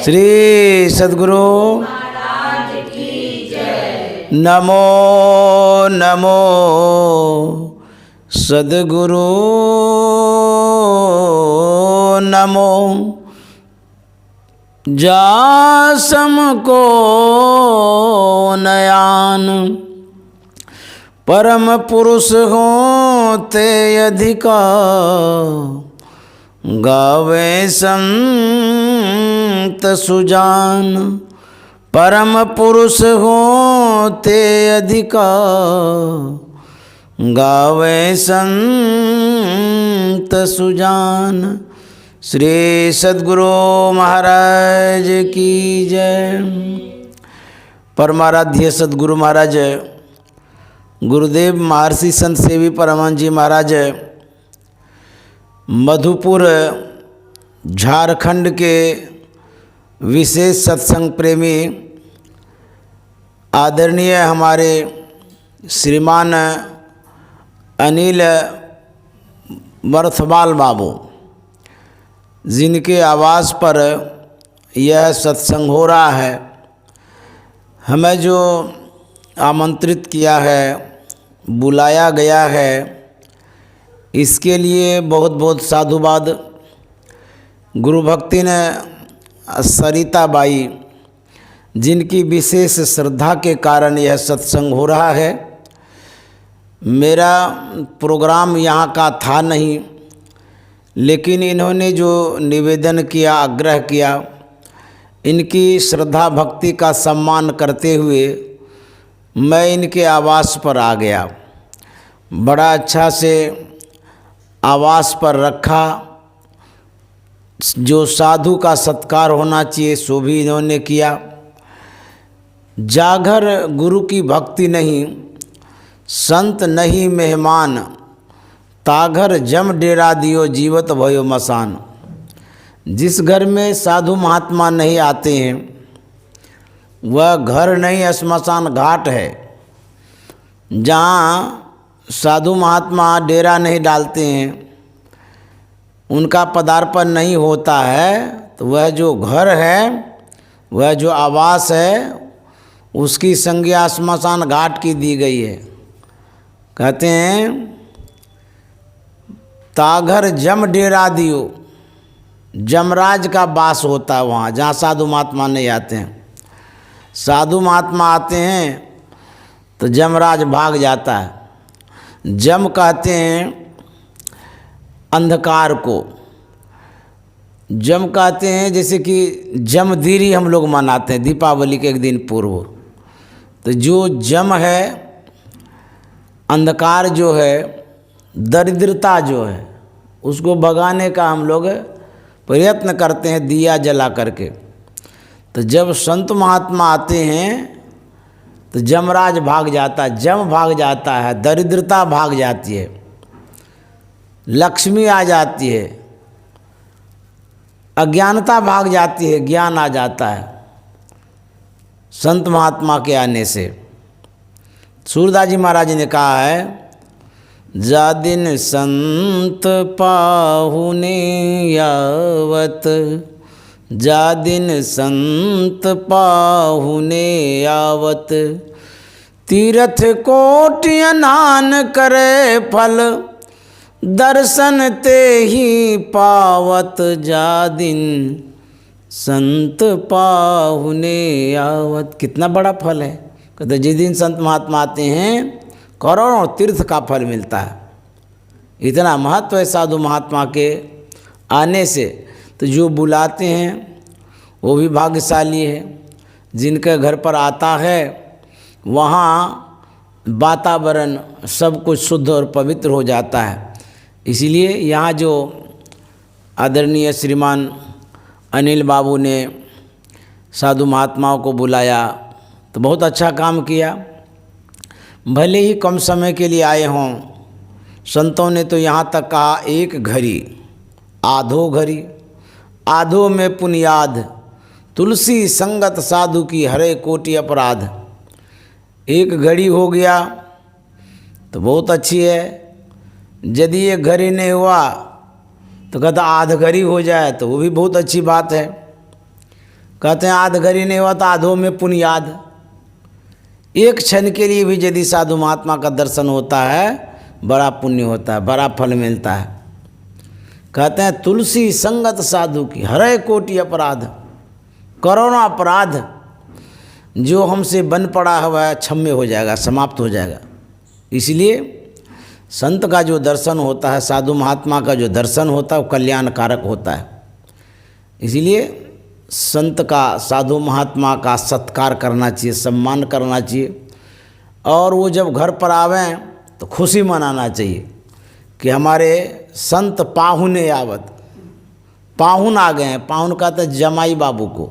श्री सद्गुरु नमो नमो सद्गुरु नमो। जासम को नयान परम पुरुष होते अधिका, गावे संत सुजान। परम पुरुष होते अधिका, गावे संत सुजान। श्री सद्गुरु महाराज की जय। परमाराध्य सद्गुरु महाराज गुरुदेव महर्षि संत सेवी परमानंद जी महाराज मधुपुर झारखंड के विशेष सत्संग प्रेमी आदरणीय हमारे श्रीमान अनिल बरथवाल बाबू, जिनके आवास पर यह सत्संग हो रहा है, हमें जो आमंत्रित किया है, बुलाया गया है, इसके लिए बहुत बहुत साधुवाद। गुरु भक्ति ने सरिता बाई, जिनकी विशेष श्रद्धा के कारण यह सत्संग हो रहा है। मेरा प्रोग्राम यहाँ का था नहीं, लेकिन इन्होंने जो निवेदन किया, आग्रह किया, इनकी श्रद्धा भक्ति का सम्मान करते हुए मैं इनके आवास पर आ गया। बड़ा अच्छा से आवास पर रखा। जो साधु का सत्कार होना चाहिए सो भी इन्होंने किया। जागर गुरु की भक्ति नहीं, संत नहीं मेहमान, ताघर जम डेरा दियो जीवत भयो मसान। जिस घर में साधु महात्मा नहीं आते हैं वह घर नहीं, श्मशान घाट है। जहाँ साधु महात्मा डेरा नहीं डालते हैं, उनका पदार्पण नहीं होता है, तो वह जो घर है, वह जो आवास है, उसकी संज्ञा श्मशान घाट की दी गई है। कहते हैं ताघर जम डेरा दियो, जमराज का वास होता है वहाँ, जहाँ साधु महात्मा नहीं आते हैं। साधु महात्मा आते हैं तो जमराज भाग जाता है। जम कहते हैं अंधकार को। जम कहते हैं जैसे कि जमदीरी हम लोग मनाते हैं दीपावली के एक दिन पूर्व। तो जो जम है, अंधकार जो है, दरिद्रता जो है, उसको भगाने का हम लोग प्रयत्न करते हैं दिया जला करके। तो जब संत महात्मा आते हैं तो जमराज भाग जाता है, जम भाग जाता है, दरिद्रता भाग जाती है, लक्ष्मी आ जाती है, अज्ञानता भाग जाती है, ज्ञान आ जाता है संत महात्मा के आने से। सूरदास जी महाराज ने कहा है, जा दिन संत पाहुने यावत, जा दिन संत पाहुने आवत, तीर्थ कोटि स्नान करे फल, दर्शन ते ही पावत, जा दिन संत पाहुने आवत। कितना बड़ा फल है। कहते जिस दिन संत महात्मा आते हैं करोड़ों तीर्थ का फल मिलता है। इतना महत्व है साधु महात्मा के आने से। तो जो बुलाते हैं वो भी भाग्यशाली है। जिनके घर पर आता है वहाँ वातावरण सब कुछ शुद्ध और पवित्र हो जाता है। इसीलिए यहाँ जो आदरणीय श्रीमान अनिल बाबू ने साधु महात्माओं को बुलाया तो बहुत अच्छा काम किया। भले ही कम समय के लिए आए हों, संतों ने तो यहाँ तक कहा एक घड़ी आधो घड़ी, आधो में पुनियाद, तुलसी संगत साधु की हरे कोटि अपराध। एक घड़ी हो गया तो बहुत अच्छी है। यदि ये घड़ी नहीं हुआ तो कहता आध घड़ी हो जाए तो वो भी बहुत अच्छी बात है। कहते हैं आध घड़ी नहीं हुआ तो आधों में पुण्याद। एक क्षण के लिए भी यदि साधु महात्मा का दर्शन होता है बड़ा पुण्य होता है, बड़ा फल मिलता है। कहते हैं तुलसी संगत साधु की हरे कोटि अपराध, करोड़ों अपराध जो हमसे बन पड़ा हुआ है क्षम्य हो जाएगा, समाप्त हो जाएगा। इसलिए संत का जो दर्शन होता है, साधु महात्मा का जो दर्शन होता है वो कल्याणकारक होता है। इसलिए संत का, साधु महात्मा का सत्कार करना चाहिए, सम्मान करना चाहिए। और वो जब घर पर आवें तो खुशी मनाना चाहिए कि हमारे संत पाहुने आवत, पाहुन आ गए हैं। पाहुन कहते हैं जमाई बाबू को,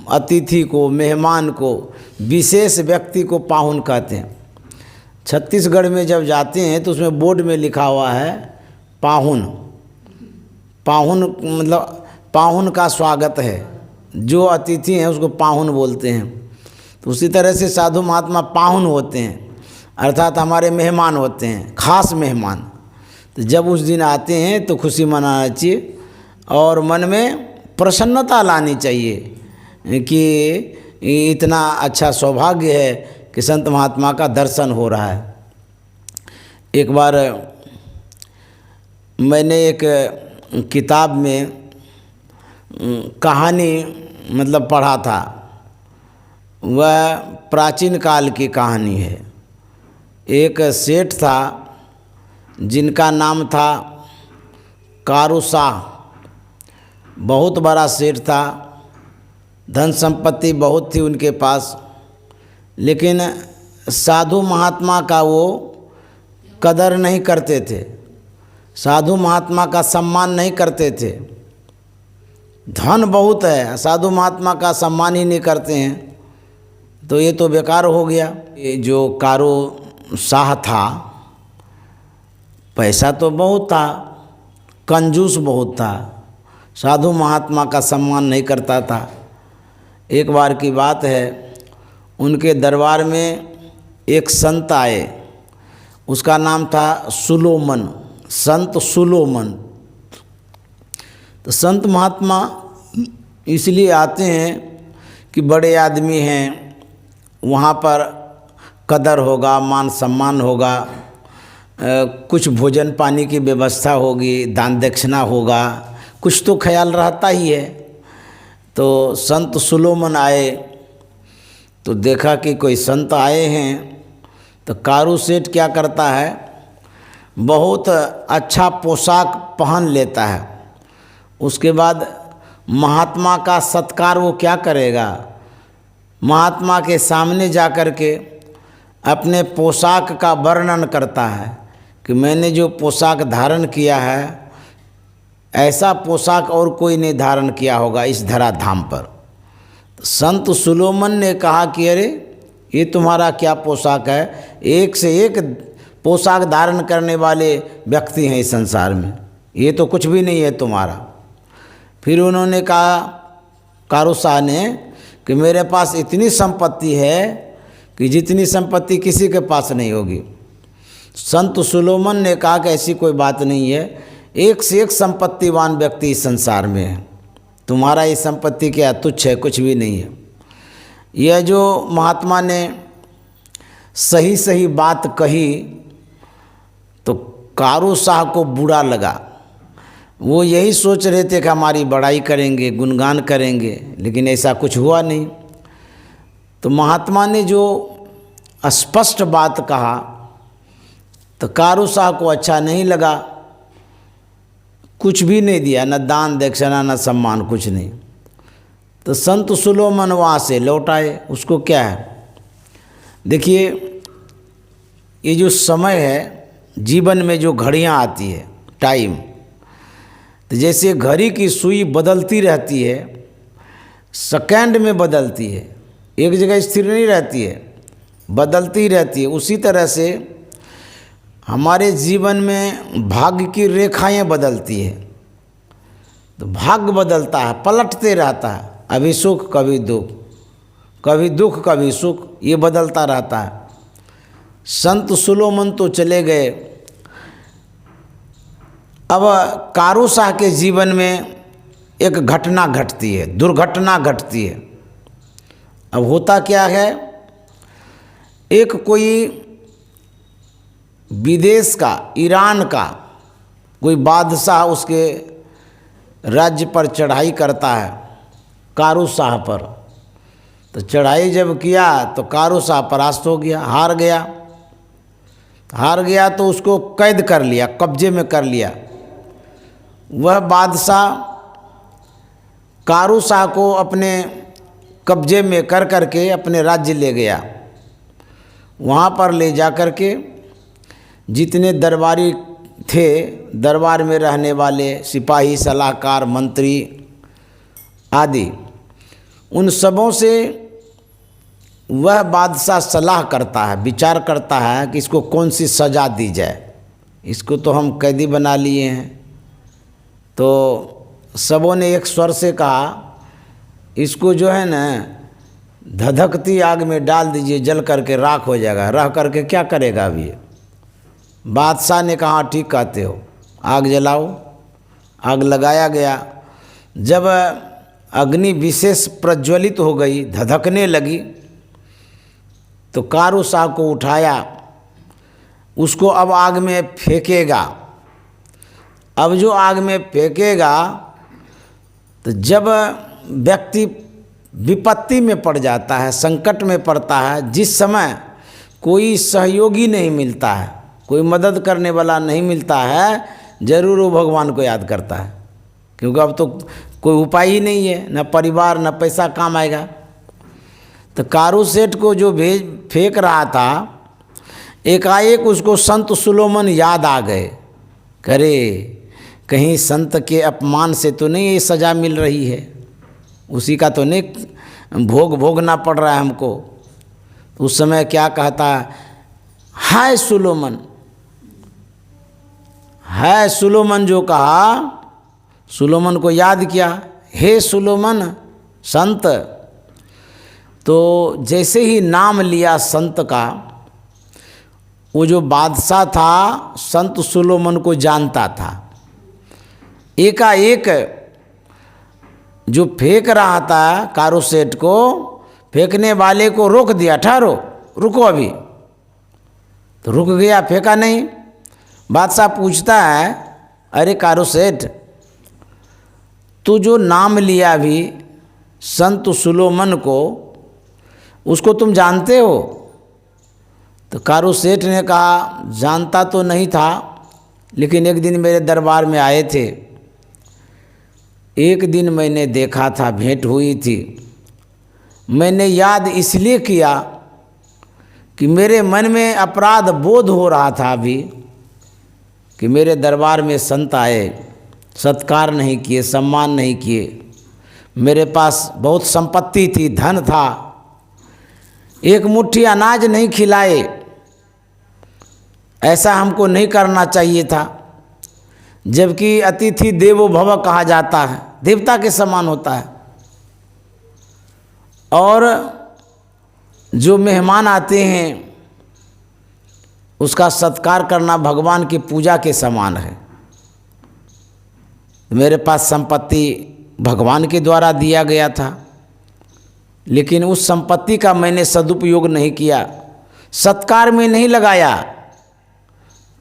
अतिथि को, मेहमान को, विशेष व्यक्ति को पाहुन कहते हैं। छत्तीसगढ़ में जब जाते हैं तो उसमें बोर्ड में लिखा हुआ है पाहुन। पाहुन मतलब पाहुन का स्वागत है, जो अतिथि हैं उसको पाहुन बोलते हैं। तो उसी तरह से साधु महात्मा पाहुन होते हैं, अर्थात हमारे मेहमान होते हैं, खास मेहमान। तो जब उस दिन आते हैं तो खुशी मनाना चाहिए और मन में प्रसन्नता लानी चाहिए कि इतना अच्छा सौभाग्य है कि संत महात्मा का दर्शन हो रहा है। एक बार मैंने एक किताब में कहानी मतलब पढ़ा था, वह प्राचीन काल की कहानी है। एक सेठ था जिनका नाम था कारू शाह। बहुत बड़ा सेठ था, धन संपत्ति बहुत थी उनके पास, लेकिन साधु महात्मा का वो कदर नहीं करते थे, साधु महात्मा का सम्मान नहीं करते थे। धन बहुत है, साधु महात्मा का सम्मान ही नहीं करते हैं, तो ये तो बेकार हो गया। ये जो कारू शाह था, पैसा तो बहुत था, कंजूस बहुत था, साधु महात्मा का सम्मान नहीं करता था। एक बार की बात है, उनके दरबार में एक संत आए, उसका नाम था सुलोमन, संत सुलोमन। तो संत महात्मा इसलिए आते हैं कि बड़े आदमी हैं, वहाँ पर कदर होगा, मान सम्मान होगा, कुछ भोजन पानी की व्यवस्था होगी, दान दक्षिणा होगा, कुछ तो ख्याल रहता ही है। तो संत सुलोमन आए तो देखा कि कोई संत आए हैं, तो कारू सेठ क्या करता है, बहुत अच्छा पोशाक पहन लेता है। उसके बाद महात्मा का सत्कार वो क्या करेगा, महात्मा के सामने जा कर के अपने पोशाक का वर्णन करता है कि मैंने जो पोशाक धारण किया है ऐसा पोशाक और कोई नहीं धारण किया होगा इस धराधाम पर। संत सुलोमन ने कहा कि अरे ये तुम्हारा क्या पोशाक है, एक से एक पोशाक धारण करने वाले व्यक्ति हैं इस संसार में, ये तो कुछ भी नहीं है तुम्हारा। फिर उन्होंने कहा कारू शाह ने कि मेरे पास इतनी संपत्ति है कि जितनी संपत्ति किसी के पास नहीं होगी। संत सुलोमन ने कहा कि ऐसी कोई बात नहीं है, एक से एक संपत्तिवान व्यक्ति इस संसार में है, तुम्हारा ये संपत्ति क्या तुच्छ है, कुछ भी नहीं है। यह जो महात्मा ने सही सही बात कही तो कारू शाह को बुरा लगा। वो यही सोच रहे थे कि हमारी बड़ाई करेंगे, गुणगान करेंगे, लेकिन ऐसा कुछ हुआ नहीं। तो महात्मा ने जो स्पष्ट बात कहा तो कारू शाह को अच्छा नहीं लगा, कुछ भी नहीं दिया, न दान दक्षिणा न सम्मान, कुछ नहीं। तो संत सुलोमन वहाँ से लौट आए। उसको क्या है, देखिए ये जो समय है जीवन में, जो घड़ियाँ आती है, टाइम, तो जैसे घड़ी की सुई बदलती रहती है, सेकंड में बदलती है, एक जगह स्थिर नहीं रहती है, बदलती रहती है। उसी तरह से हमारे जीवन में भाग्य की रेखाएं बदलती है। तो भाग्य बदलता है, पलटते रहता है, अभी सुख कभी दुख, कभी दुख कभी सुख, ये बदलता रहता है। संत सुलोमन तो चले गए। अब कारू शाह के जीवन में एक घटना घटती है, दुर्घटना घटती है। अब होता क्या है, एक कोई विदेश का, ईरान का कोई बादशाह उसके राज्य पर चढ़ाई करता है, कारू शाह पर। तो चढ़ाई जब किया तो कारू शाह परास्त हो गया, हार गया तो उसको कैद कर लिया, कब्जे में कर लिया। वह बादशाह कारू शाह को अपने कब्जे में कर करके अपने राज्य ले गया। वहाँ पर ले जा कर के जितने दरबारी थे, दरबार में रहने वाले सिपाही, सलाहकार, मंत्री आदि, उन सबों से वह बादशाह सलाह करता है, विचार करता है कि इसको कौन सी सज़ा दी जाए। इसको तो हम कैदी बना लिए हैं। तो सबों ने एक स्वर से कहा, इसको जो है ना धधकती आग में डाल दीजिए, जल करके राख हो जाएगा, रह करके क्या करेगा अभी। बादशाह ने कहा ठीक कहते हो, आग जलाओ। आग लगाया गया। जब अग्नि विशेष प्रज्वलित हो गई, धधकने लगी, तो कारू शाह को उठाया, उसको अब आग में फेंकेगा। अब जो आग में फेंकेगा, तो जब व्यक्ति विपत्ति में पड़ जाता है, संकट में पड़ता है, जिस समय कोई सहयोगी नहीं मिलता है, कोई मदद करने वाला नहीं मिलता है, जरूर वो भगवान को याद करता है, क्योंकि अब तो कोई उपाय ही नहीं है, न परिवार न पैसा काम आएगा। तो कारू सेठ को जो फेंक रहा था, एकाएक उसको संत सुलोमन याद आ गए। करे कहीं संत के अपमान से तो नहीं ये सज़ा मिल रही है, उसी का तो नहीं भोगना पड़ रहा है हमको। तो उस समय क्या कहता, हाय सुलोमन, है सुलोमन जो कहा, सुलोमन को याद किया, हे सुलोमन संत। तो जैसे ही नाम लिया संत का, वो जो बादशाह था संत सुलोमन को जानता था। एकाएक जो फेंक रहा था कारू सेठ को, फेंकने वाले को रोक दिया, ठहरो, रुको अभी। तो रुक गया, फेंका नहीं। बादशाह पूछता है, अरे कारू सेठ, तू जो नाम लिया अभी संत सुलोमन को, उसको तुम जानते हो? तो कारू सेठ ने कहा, जानता तो नहीं था, लेकिन एक दिन मेरे दरबार में आए थे, एक दिन मैंने देखा था, भेंट हुई थी। मैंने याद इसलिए किया कि मेरे मन में अपराध बोध हो रहा था अभी, कि मेरे दरबार में संत आए, सत्कार नहीं किए, सम्मान नहीं किए। मेरे पास बहुत संपत्ति थी, धन था, एक मुट्ठी अनाज नहीं खिलाए। ऐसा हमको नहीं करना चाहिए था, जबकि अतिथि देवो भव कहा जाता है, देवता के समान होता है। और जो मेहमान आते हैं उसका सत्कार करना भगवान की पूजा के समान है। मेरे पास संपत्ति भगवान के द्वारा दिया गया था, लेकिन उस संपत्ति का मैंने सदुपयोग नहीं किया, सत्कार में नहीं लगाया।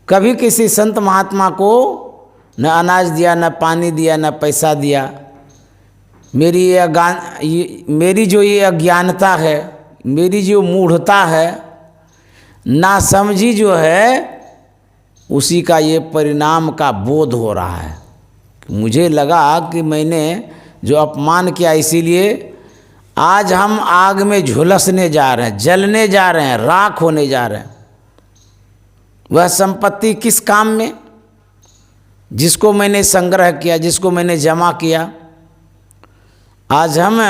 कभी किसी संत महात्मा को न अनाज दिया, न पानी दिया, न पैसा दिया। मेरी जो ये अज्ञानता है, मेरी जो मूढ़ता है, नासमझी जो है, उसी का ये परिणाम का बोध हो रहा है। मुझे लगा कि मैंने जो अपमान किया, इसीलिए आज हम आग में झुलसने जा रहे हैं, जलने जा रहे हैं, राख होने जा रहे हैं। वह संपत्ति किस काम में, जिसको मैंने संग्रह किया, जिसको मैंने जमा किया, आज हम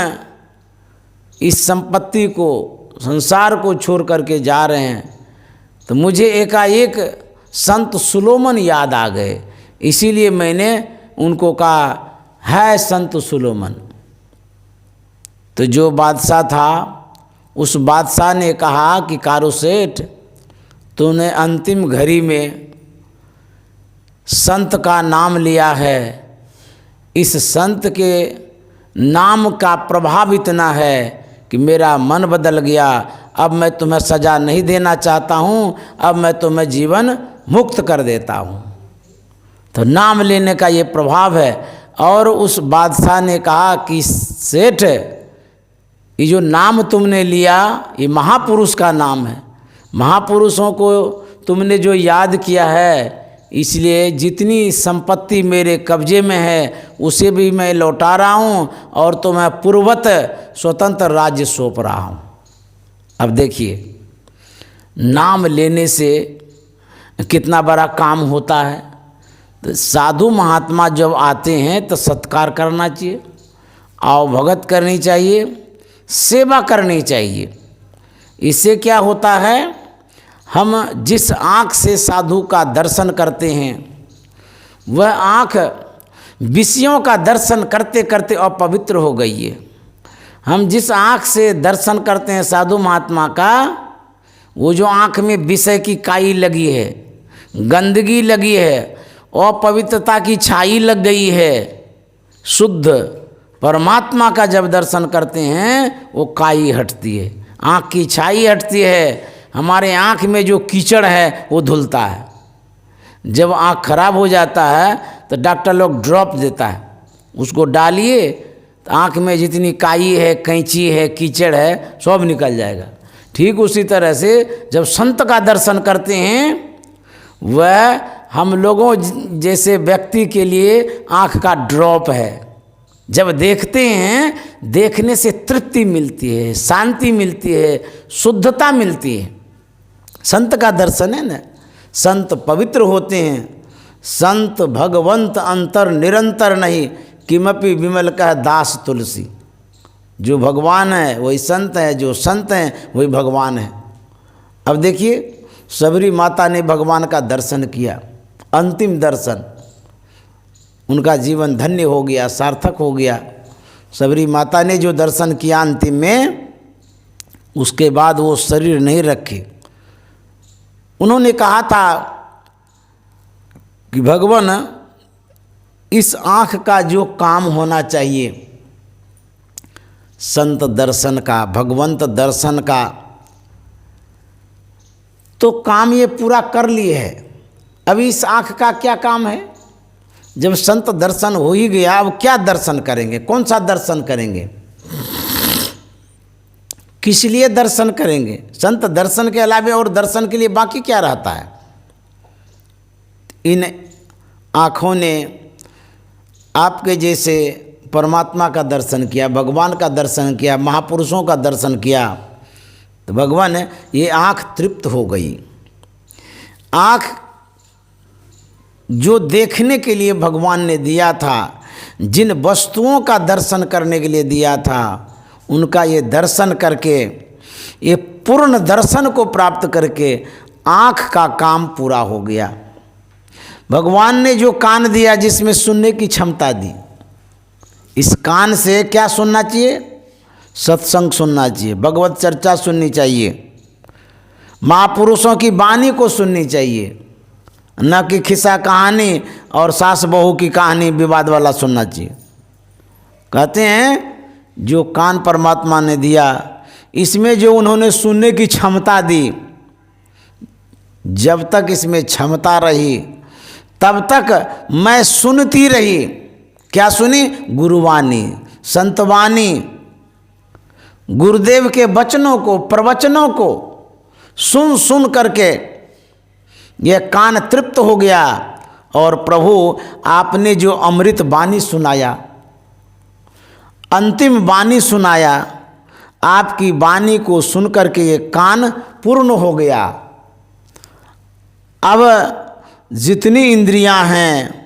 इस संपत्ति को, संसार को छोड़ करके जा रहे हैं। तो मुझे एकाएक संत सुलोमन याद आ गए, इसीलिए मैंने उनको कहा, है संत सुलोमन। तो जो बादशाह था, उस बादशाह ने कहा कि कारू सेठ, तूने अंतिम घड़ी में संत का नाम लिया है, इस संत के नाम का प्रभाव इतना है कि मेरा मन बदल गया। अब मैं तुम्हें सज़ा नहीं देना चाहता हूँ, अब मैं तुम्हें जीवन मुक्त कर देता हूँ। तो नाम लेने का ये प्रभाव है। और उस बादशाह ने कहा कि सेठ, ये जो नाम तुमने लिया ये महापुरुष का नाम है, महापुरुषों को तुमने जो याद किया है, इसलिए जितनी संपत्ति मेरे कब्जे में है उसे भी मैं लौटा रहा हूँ और तुम्हें पूर्वत स्वतंत्र राज्य सौंप रहा हूँ। अब देखिए, नाम लेने से कितना बड़ा काम होता है। तो साधु महात्मा जब आते हैं तो सत्कार करना चाहिए, आओ भगत करनी चाहिए, सेवा करनी चाहिए। इससे क्या होता है, हम जिस आँख से साधु का दर्शन करते हैं वह आँख विषयों का दर्शन करते करते अपवित्र हो गई है। हम जिस आँख से दर्शन करते हैं साधु महात्मा का, वो जो आँख में विषय की काई लगी है, गंदगी लगी है, अपवित्रता की छाई लग गई है, शुद्ध परमात्मा का जब दर्शन करते हैं वो काई हटती है, आँख की छाई हटती है, हमारे आँख में जो कीचड़ है वो धुलता है। जब आँख खराब हो जाता है तो डॉक्टर लोग ड्रॉप देता है, उसको डालिए तो आँख में जितनी काई है, कैंची है, कीचड़ है, सब निकल जाएगा। ठीक उसी तरह से जब संत का दर्शन करते हैं, वह हम लोगों जैसे व्यक्ति के लिए आँख का ड्रॉप है। जब देखते हैं, देखने से तृप्ति मिलती है, शांति मिलती है, शुद्धता मिलती है। संत का दर्शन है ना, संत पवित्र होते हैं। संत भगवंत अंतर निरंतर नहीं, किमपि विमल कह दास तुलसी। जो भगवान है वही संत है, जो संत हैं वही भगवान है। अब देखिए, सबरी माता ने भगवान का दर्शन किया, अंतिम दर्शन, उनका जीवन धन्य हो गया, सार्थक हो गया। सबरी माता ने जो दर्शन किया अंतिम में, उसके बाद वो शरीर नहीं रखे। उन्होंने कहा था कि भगवान, इस आँख का जो काम होना चाहिए, संत दर्शन का, भगवंत दर्शन का, तो काम ये पूरा कर लिए है। अभी इस आँख का क्या काम है? जब संत दर्शन हो ही गया, अब क्या दर्शन करेंगे? कौन सा दर्शन करेंगे? किस लिए दर्शन करेंगे? संत दर्शन के अलावा और दर्शन के लिए बाकी क्या रहता है? इन आँखों ने आपके जैसे परमात्मा का दर्शन किया, भगवान का दर्शन किया, महापुरुषों का दर्शन किया, तो भगवान ये आँख तृप्त हो गई। आँख जो देखने के लिए भगवान ने दिया था, जिन वस्तुओं का दर्शन करने के लिए दिया था, उनका ये दर्शन करके, ये पूर्ण दर्शन को प्राप्त करके आँख का काम पूरा हो गया। भगवान ने जो कान दिया, जिसमें सुनने की क्षमता दी, इस कान से क्या सुनना चाहिए? सत्संग सुनना चाहिए, भगवत चर्चा सुननी चाहिए, महापुरुषों की वाणी को सुननी चाहिए, न कि खिस्सा कहानी और सास बहू की कहानी विवाद वाला सुनना चाहिए। कहते हैं जो कान परमात्मा ने दिया, इसमें जो उन्होंने सुनने की क्षमता दी, जब तक इसमें क्षमता रही तब तक मैं सुनती रही। क्या सुनी? गुरुवाणी, संतवाणी, गुरुदेव के वचनों को, प्रवचनों को सुन सुन करके यह कान तृप्त हो गया। और प्रभु आपने जो अमृत वाणी सुनाया, अंतिम वाणी सुनाया, आपकी वाणी को सुन करके ये कान पूर्ण हो गया। अब जितनी इंद्रियां हैं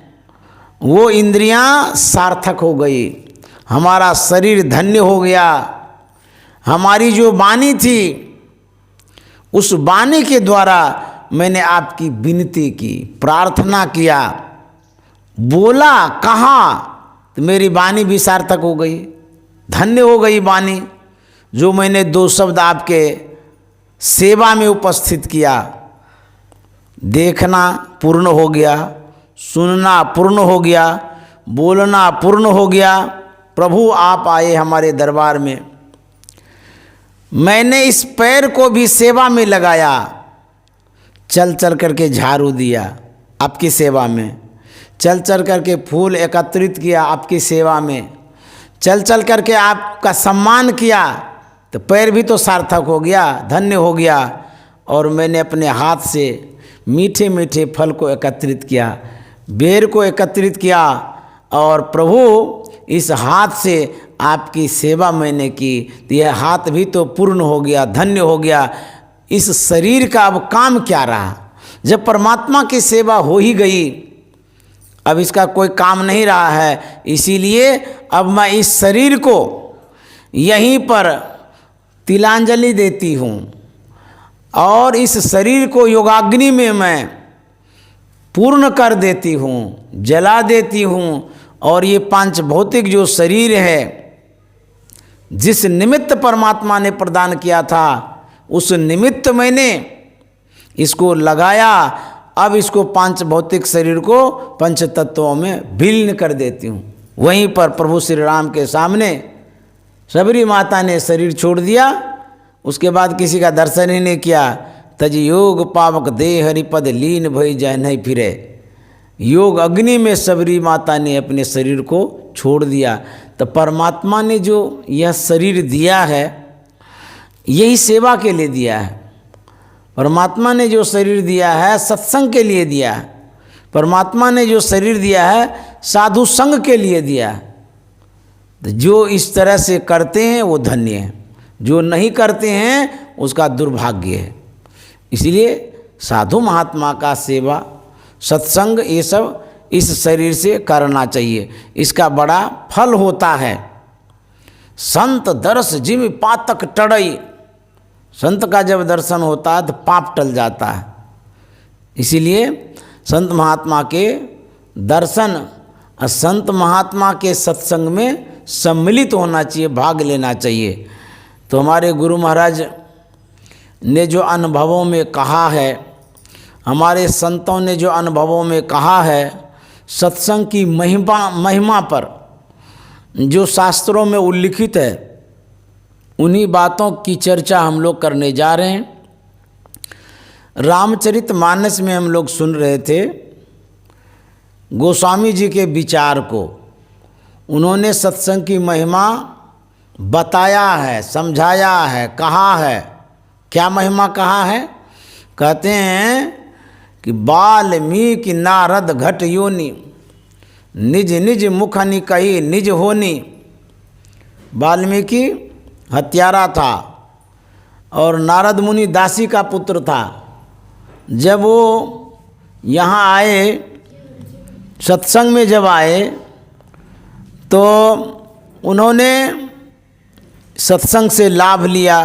वो इंद्रियां सार्थक हो गई, हमारा शरीर धन्य हो गया। हमारी जो वाणी थी, उस वाणी के द्वारा मैंने आपकी विनती की, प्रार्थना किया, बोला, कहा, तो मेरी वाणी भी सार्थक हो गई, धन्य हो गई वाणी। जो मैंने 2 शब्द आपके सेवा में उपस्थित किया, देखना पूर्ण हो गया, सुनना पूर्ण हो गया, बोलना पूर्ण हो गया। प्रभु आप आए हमारे दरबार में। मैंने इस पैर को भी सेवा में लगाया, चल चल करके झाड़ू दिया आपकी सेवा में, चल चल करके फूल एकत्रित किया आपकी सेवा में, चल चल करके आपका सम्मान किया, तो पैर भी तो सार्थक हो गया, धन्य हो गया। और मैंने अपने हाथ से मीठे मीठे फल को एकत्रित किया, बेर को एकत्रित किया, और प्रभु इस हाथ से आपकी सेवा मैंने की, तो यह हाथ भी तो पूर्ण हो गया, धन्य हो गया। इस शरीर का अब काम क्या रहा? जब परमात्मा की सेवा हो ही गई, अब इसका कोई काम नहीं रहा है। इसीलिए अब मैं इस शरीर को यहीं पर तिलांजलि देती हूँ, और इस शरीर को योगाग्नि में मैं पूर्ण कर देती हूँ, जला देती हूँ। और ये पांच भौतिक जो शरीर है, जिस निमित्त परमात्मा ने प्रदान किया था, उस निमित्त मैंने इसको लगाया। अब इसको पांच भौतिक शरीर को पंच तत्वों में विलीन कर देती हूँ। वहीं पर प्रभु श्री राम के सामने सबरी माता ने शरीर छोड़ दिया, उसके बाद किसी का दर्शन ही नहीं किया। तज योग पावक देह हरिपद लीन भई जय नहीं फिरे। योग अग्नि में सबरी माता ने अपने शरीर को छोड़ दिया। तो परमात्मा ने जो यह शरीर दिया है, यही सेवा के लिए दिया है। परमात्मा ने जो शरीर दिया है, सत्संग के लिए दिया है। परमात्मा ने जो शरीर दिया है, साधु संग के लिए दिया है। तो जो इस तरह से करते हैं वो धन्य है, जो नहीं करते हैं उसका दुर्भाग्य है। इसलिए साधु महात्मा का सेवा, सत्संग, ये सब इस शरीर से करना चाहिए। इसका बड़ा फल होता है। संत दर्श जिम पातक टड़ई। संत का जब दर्शन होता है तो पाप टल जाता है। इसीलिए संत महात्मा के दर्शन और संत महात्मा के सत्संग में सम्मिलित होना चाहिए, भाग लेना चाहिए। तो हमारे गुरु महाराज ने जो अनुभवों में कहा है, हमारे संतों ने जो अनुभवों में कहा है, सत्संग की महिमा पर जो शास्त्रों में उल्लिखित है, उन्हीं बातों की चर्चा हम लोग करने जा रहे हैं। रामचरितमानस में हम लोग सुन रहे थे गोस्वामी जी के विचार को। उन्होंने सत्संग की महिमा बताया है, समझाया है, कहा है। क्या महिमा कहा है? कहते हैं कि वाल्मीकि नारद घट योनि, निज निज मुखनि कही निज होनी। वाल्मीकि हत्यारा था और नारद मुनि दासी का पुत्र था। जब वो यहाँ आए, सत्संग में जब आए, तो उन्होंने सत्संग से लाभ लिया,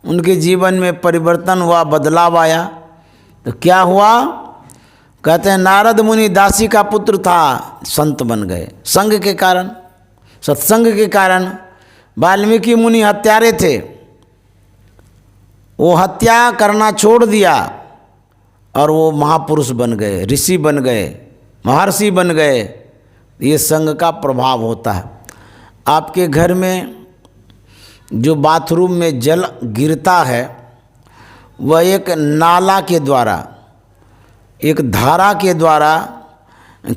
उनके जीवन में परिवर्तन हुआ, बदलाव आया। तो क्या हुआ? कहते हैं नारद मुनि दासी का पुत्र था, संत बन गए संग के कारण, सत्संग के कारण। वाल्मीकि मुनि हत्यारे थे, वो हत्या करना छोड़ दिया और वो महापुरुष बन गए, ऋषि बन गए, महर्षि बन गए। ये संग का प्रभाव होता है। आपके घर में जो बाथरूम में जल गिरता है, वह एक नाला के द्वारा, एक धारा के द्वारा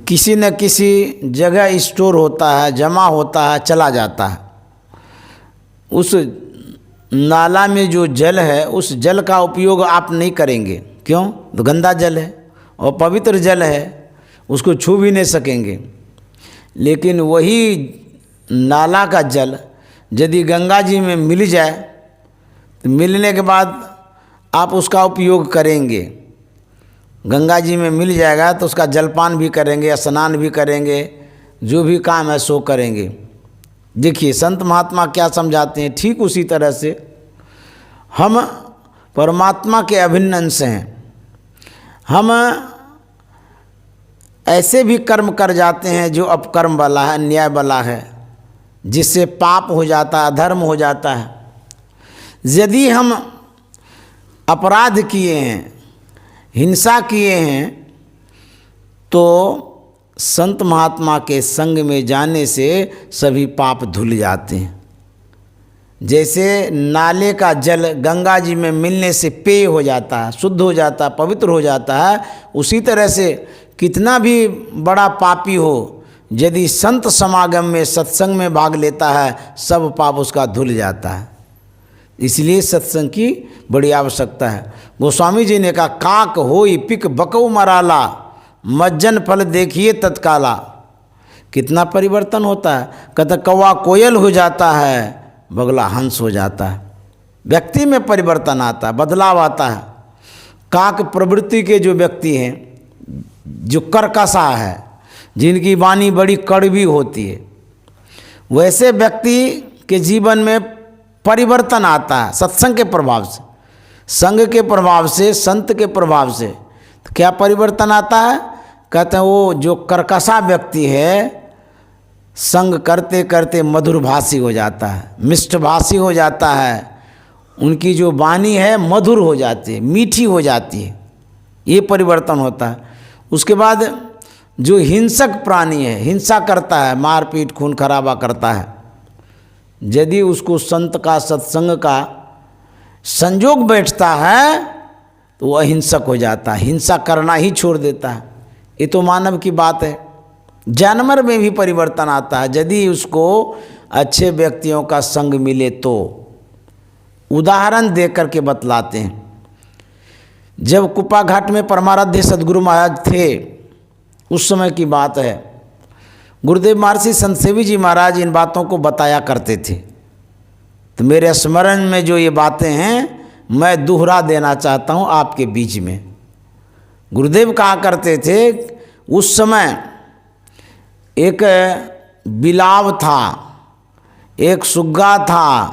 किसी न किसी जगह स्टोर होता है, जमा होता है, चला जाता है। उस नाला में जो जल है, उस जल का उपयोग आप नहीं करेंगे। क्यों? तो गंदा जल है और पवित्र जल है, उसको छू भी नहीं सकेंगे। लेकिन वही नाला का जल यदि गंगा जी में मिल जाए, तो मिलने के बाद आप उसका उपयोग करेंगे। गंगा जी में मिल जाएगा तो उसका जलपान भी करेंगे, स्नान भी करेंगे, जो भी काम है सो करेंगे। देखिए संत महात्मा क्या समझाते हैं। ठीक उसी तरह से हम परमात्मा के अभिन्न अंश हैं। हम ऐसे भी कर्म कर जाते हैं जो अपकर्म वाला है, अन्याय वाला है, जिससे पाप हो जाता है, अधर्म हो जाता है। यदि हम अपराध किए हैं, हिंसा किए हैं, तो संत महात्मा के संग में जाने से सभी पाप धुल जाते हैं। जैसे नाले का जल गंगा जी में मिलने से पेय हो जाता है, शुद्ध हो जाता है, पवित्र हो जाता है, उसी तरह से कितना भी बड़ा पापी हो, यदि संत समागम में सत्संग में भाग लेता है, सब पाप उसका धुल जाता है। इसलिए सत्संग की बड़ी आवश्यकता है। गोस्वामी जी ने कहा, काक होई पिक बकऊ मराला, मज्जन फल देखिए तत्काला। कितना परिवर्तन होता है। कहता कौवा कोयल हो जाता है, बगला हंस हो जाता है। व्यक्ति में परिवर्तन आता है, बदलाव आता है। काक प्रवृत्ति के जो व्यक्ति हैं, जो कर्कशा है, जिनकी वाणी बड़ी कड़वी होती है, वैसे व्यक्ति के जीवन में परिवर्तन आता है सत्संग के प्रभाव से, संग के प्रभाव से, संत के प्रभाव से। तो क्या परिवर्तन आता है? कहते हैं वो जो कर्कशा व्यक्ति है, संग करते करते मधुरभाषी हो जाता है, मिष्टभाषी हो जाता है। उनकी जो वाणी है मधुर हो जाती है, मीठी हो जाती है। ये परिवर्तन होता है। उसके बाद जो हिंसक प्राणी है, हिंसा करता है, मारपीट खून खराबा करता है, यदि उसको संत का सत्संग का संजोग बैठता है तो वह अहिंसक हो जाता है, हिंसा करना ही छोड़ देता है। ये तो मानव की बात है। जानवर में भी परिवर्तन आता है यदि उसको अच्छे व्यक्तियों का संग मिले तो। उदाहरण दे करके बतलाते हैं। जब कुप्पा घाट में परमाराध्य सद्गुरु महाराज थे, उस समय की बात है, गुरुदेव महर्षि संत सेवी जी महाराज इन बातों को बताया करते थे। तो मेरे स्मरण में जो ये बातें हैं मैं दोहरा देना चाहता हूँ आपके बीच में। गुरुदेव कहा करते थे, उस समय एक बिलाव था, एक सुग्गा था,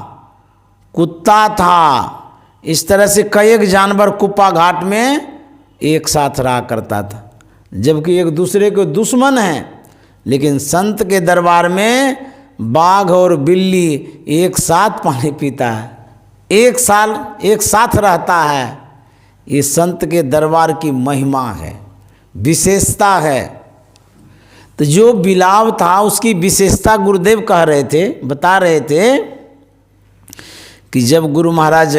कुत्ता था, इस तरह से कई एक जानवर कुप्पा घाट में एक साथ रहा करता था। जबकि एक दूसरे के दुश्मन हैं, लेकिन संत के दरबार में बाघ और बिल्ली एक साथ पानी पीता है, एक साल एक साथ रहता है। ये संत के दरबार की महिमा है, विशेषता है। तो जो बिलाव था उसकी विशेषता गुरुदेव कह रहे थे, बता रहे थे कि जब गुरु महाराज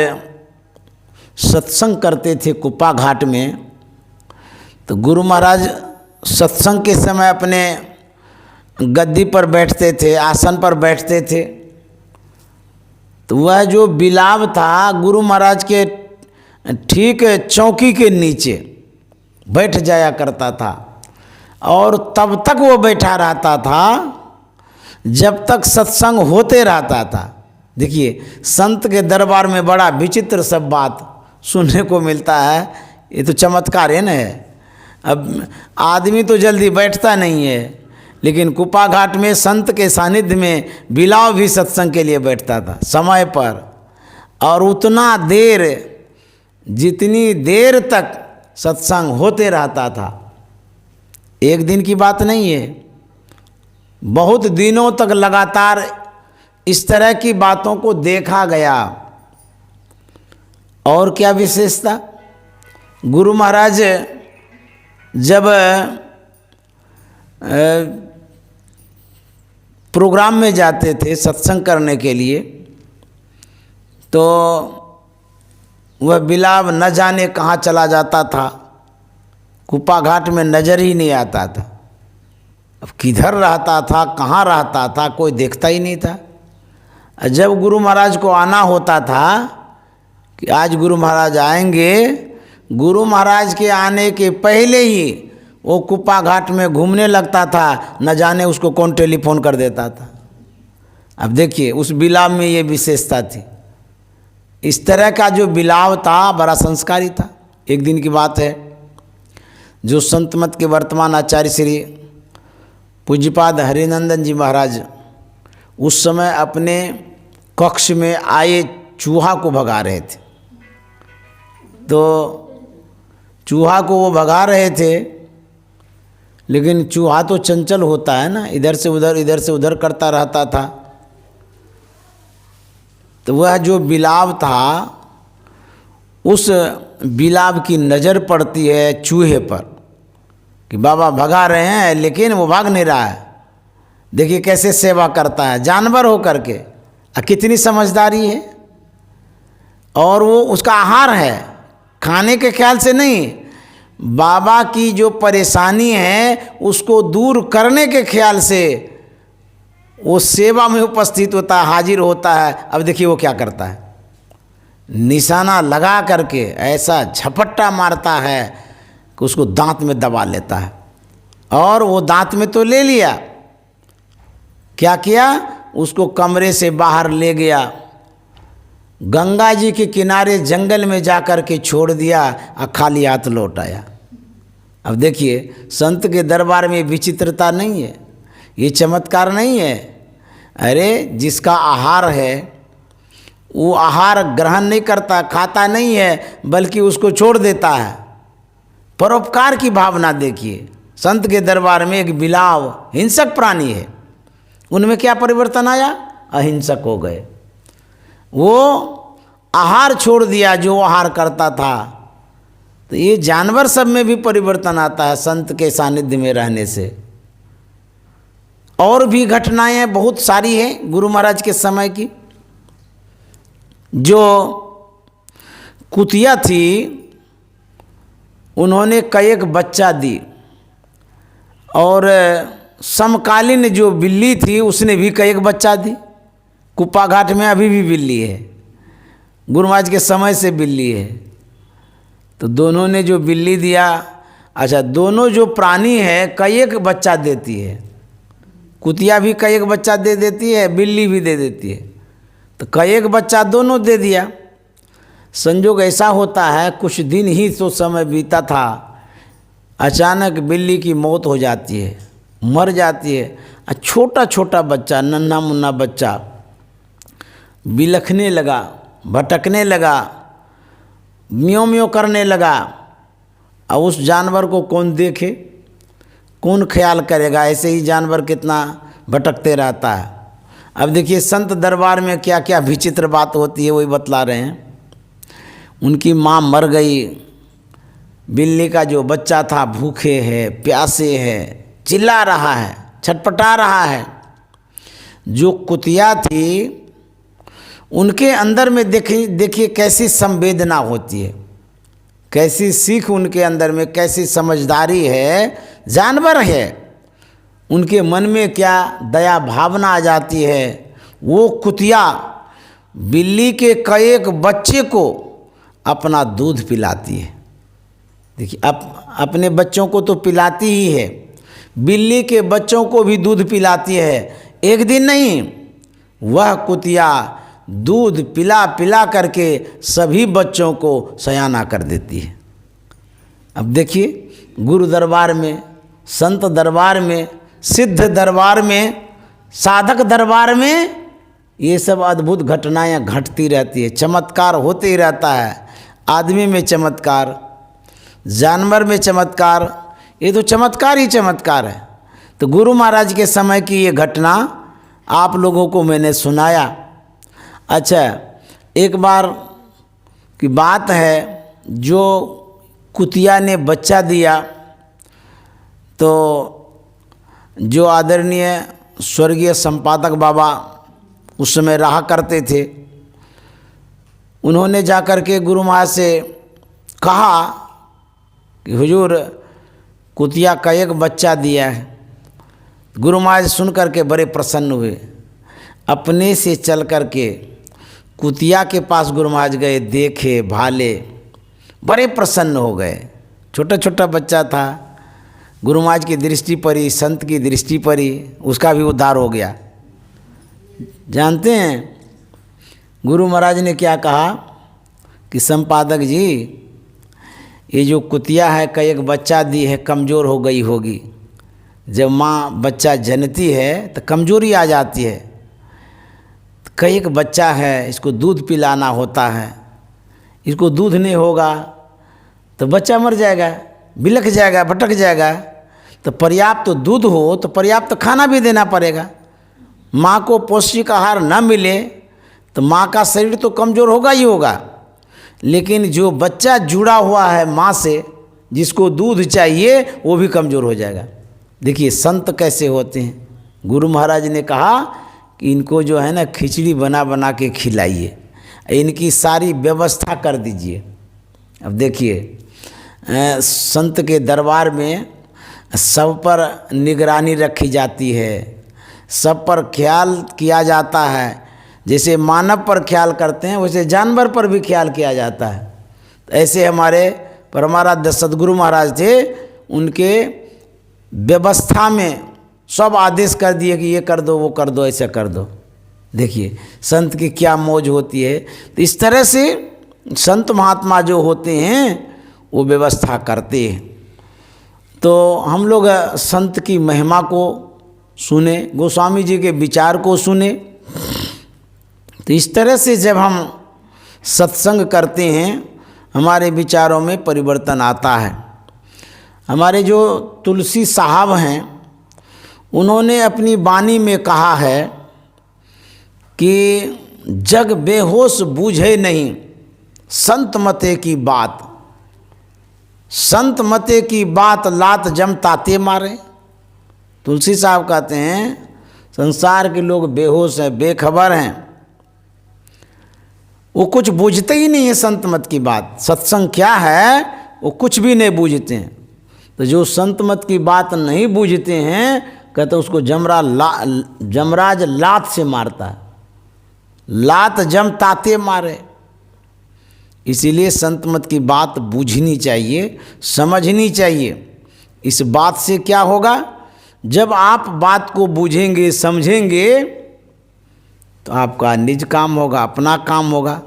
सत्संग करते थे कुप्पा घाट में, तो गुरु महाराज सत्संग के समय अपने गद्दी पर बैठते थे, आसन पर बैठते थे। तो वह जो बिलाव था गुरु महाराज के ठीक चौकी के नीचे बैठ जाया करता था, और तब तक वो बैठा रहता था जब तक सत्संग होते रहता था। देखिए, संत के दरबार में बड़ा विचित्र सब बात सुनने को मिलता है। ये तो चमत्कार है ना। अब आदमी तो जल्दी बैठता नहीं है, लेकिन कुप्पा घाट में संत के सानिध्य में बिलाव भी सत्संग के लिए बैठता था समय पर, और उतना देर, जितनी देर तक सत्संग होते रहता था। एक दिन की बात नहीं है, बहुत दिनों तक लगातार इस तरह की बातों को देखा गया। और क्या विशेषता? गुरु महाराज जब प्रोग्राम में जाते थे सत्संग करने के लिए, तो वह बिलाव न जाने कहाँ चला जाता था, कुप्पा घाट में नज़र ही नहीं आता था। अब किधर रहता था, कहाँ रहता था, कोई देखता ही नहीं था। जब गुरु महाराज को आना होता था कि आज गुरु महाराज आएंगे, गुरु महाराज के आने के पहले ही वो कुप्पा घाट में घूमने लगता था, न जाने उसको कौन टेलीफोन कर देता था। अब देखिए, उस बिलाव में ये विशेषता थी। इस तरह का जो बिलाव था बड़ा संस्कारी था। एक दिन की बात है, जो संत मत के वर्तमान आचार्य श्री पूज्यपाद हरिनंदन जी महाराज उस समय अपने कक्ष में आए चूहा को भगा रहे थे। तो चूहा को वो भगा रहे थे, लेकिन चूहा तो चंचल होता है ना, इधर से उधर करता रहता था। तो वह जो बिलाव था, उस बिलाव की नज़र पड़ती है चूहे पर कि बाबा भगा रहे हैं लेकिन वो भाग नहीं रहा है। देखिए कैसे सेवा करता है जानवर हो करके, कितनी समझदारी है। और वो उसका आहार है, खाने के ख्याल से नहीं, बाबा की जो परेशानी है उसको दूर करने के ख्याल से वो सेवा में उपस्थित होता है, हाजिर होता है। अब देखिए वो क्या करता है, निशाना लगा करके ऐसा झपट्टा मारता है कि उसको दांत में दबा लेता है। और वो दांत में तो ले लिया, क्या किया, उसको कमरे से बाहर ले गया, गंगा जी के किनारे जंगल में जाकर के छोड़ दिया और खाली हाथ लौट आया। अब देखिए संत के दरबार में विचित्रता नहीं है, ये चमत्कार नहीं है। अरे जिसका आहार है वो आहार ग्रहण नहीं करता, खाता नहीं है, बल्कि उसको छोड़ देता है। परोपकार की भावना देखिए। संत के दरबार में एक बिलाव हिंसक प्राणी है, उनमें क्या परिवर्तन आया, अहिंसक हो गए। वो आहार छोड़ दिया जो आहार करता था। तो ये जानवर सब में भी परिवर्तन आता है संत के सानिध्य में रहने से। और भी घटनाएं बहुत सारी हैं गुरु महाराज के समय की। जो कुतिया थी उन्होंने कईक बच्चा दी, और समकालीन जो बिल्ली थी उसने भी कईक बच्चा दी। कुप्पा घाट में अभी भी बिल्ली है, गुरु महाराज के समय से बिल्ली है। तो दोनों ने जो बिल्ली दिया, अच्छा दोनों जो प्राणी है कईक बच्चा देती है, कुतिया भी कईक बच्चा दे देती है, बिल्ली भी दे देती है। तो कईक बच्चा दोनों दे दिया। संजोग ऐसा होता है कुछ दिन ही तो समय बीता था, अचानक बिल्ली की मौत हो जाती है, मर जाती है। छोटा छोटा बच्चा, नन्हा मुन्ना बच्चा बिलखने लगा, भटकने लगा, म्यों म्यों करने लगा। और उस जानवर को कौन देखे, कौन ख्याल करेगा, ऐसे ही जानवर कितना भटकते रहता है। अब देखिए संत दरबार में क्या क्या विचित्र बात होती है वही बतला रहे हैं। उनकी माँ मर गई, बिल्ली का जो बच्चा था भूखे है, प्यासे है, चिल्ला रहा है, छटपटा रहा है। जो कुतिया थी उनके अंदर में देखिए कैसी संवेदना होती है, कैसी सीख उनके अंदर में, कैसी समझदारी है। जानवर है, उनके मन में क्या दया भावना आ जाती है। वो कुतिया बिल्ली के कईक बच्चे को अपना दूध पिलाती है। देखिए अपने बच्चों को तो पिलाती ही है, बिल्ली के बच्चों को भी दूध पिलाती है। एक दिन नहीं, वह कुतिया दूध पिला पिला करके सभी बच्चों को सयाना कर देती है। अब देखिए गुरु दरबार में, संत दरबार में, सिद्ध दरबार में, साधक दरबार में ये सब अद्भुत घटनाएं घटती रहती है, चमत्कार होते ही रहता है। आदमी में चमत्कार, जानवर में चमत्कार, ये तो चमत्कार ही चमत्कार है। तो गुरु महाराज के समय की ये घटना आप लोगों को मैंने सुनाया। अच्छा, एक बार की बात है, जो कुतिया ने बच्चा दिया तो जो आदरणीय स्वर्गीय संपादक बाबा उस समय रहा करते थे, उन्होंने जाकर के गुरु महाराज से कहा कि हुजूर कुतिया का एक बच्चा दिया है। गुरु महाराज सुन करके बड़े प्रसन्न हुए, अपने से चल करके कुतिया के पास गुरु महाराज गए, देखे भाले, बड़े प्रसन्न हो गए। छोटा छोटा बच्चा था, गुरु महाराज की दृष्टि पड़ी, संत की दृष्टि पड़ी, उसका भी उद्धार हो गया। जानते हैं गुरु महाराज ने क्या कहा कि संपादक जी, ये जो कुतिया है का एक बच्चा दी है, कमज़ोर हो गई होगी। जब माँ बच्चा जनती है तो कमज़ोरी आ जाती है। कई एक बच्चा है, इसको दूध पिलाना होता है, इसको दूध नहीं होगा तो बच्चा मर जाएगा, बिलख जाएगा, भटक जाएगा। तो पर्याप्त दूध हो तो पर्याप्त खाना भी देना पड़ेगा। माँ को पौष्टिक आहार न मिले तो माँ का शरीर तो कमज़ोर होगा ही होगा। लेकिन जो बच्चा जुड़ा हुआ है माँ से, जिसको दूध चाहिए वो भी कमज़ोर हो जाएगा। देखिए संत कैसे होते हैं। गुरु महाराज ने कहा कि इनको जो है ना खिचड़ी बना बना के खिलाइए, इनकी सारी व्यवस्था कर दीजिए। अब देखिए संत के दरबार में सब पर निगरानी रखी जाती है, सब पर ख्याल किया जाता है। जैसे मानव पर ख्याल करते हैं वैसे जानवर पर भी ख्याल किया जाता है। तो ऐसे हमारे परमाराध्य सद्गुरु महाराज थे, उनके व्यवस्था में सब आदेश कर दिए कि ये कर दो, वो कर दो, ऐसा कर दो। देखिए संत की क्या मौज होती है। तो इस तरह से संत महात्मा जो होते हैं वो व्यवस्था करते हैं। तो हम लोग संत की महिमा को सुने, गोस्वामी जी के विचार को सुने। तो इस तरह से जब हम सत्संग करते हैं हमारे विचारों में परिवर्तन आता है। हमारे जो तुलसी साहब हैं उन्होंने अपनी वाणी में कहा है कि जग बेहोश बूझे नहीं संत मते की बात, संत मते की बात लात जम ताते मारे। तुलसी साहब कहते हैं संसार के लोग बेहोश हैं, बेखबर हैं, वो कुछ बूझते ही नहीं है संत मत की बात। सत्संग क्या है वो कुछ भी नहीं बूझते हैं। तो जो संत मत की बात नहीं बूझते हैं कहते उसको जमराज लात से मारता है, लात जम ताते मारे। इसीलिए संत मत की बात बूझनी चाहिए, समझनी चाहिए। इस बात से क्या होगा, जब आप बात को बूझेंगे समझेंगे तो आपका निज काम होगा, अपना काम होगा।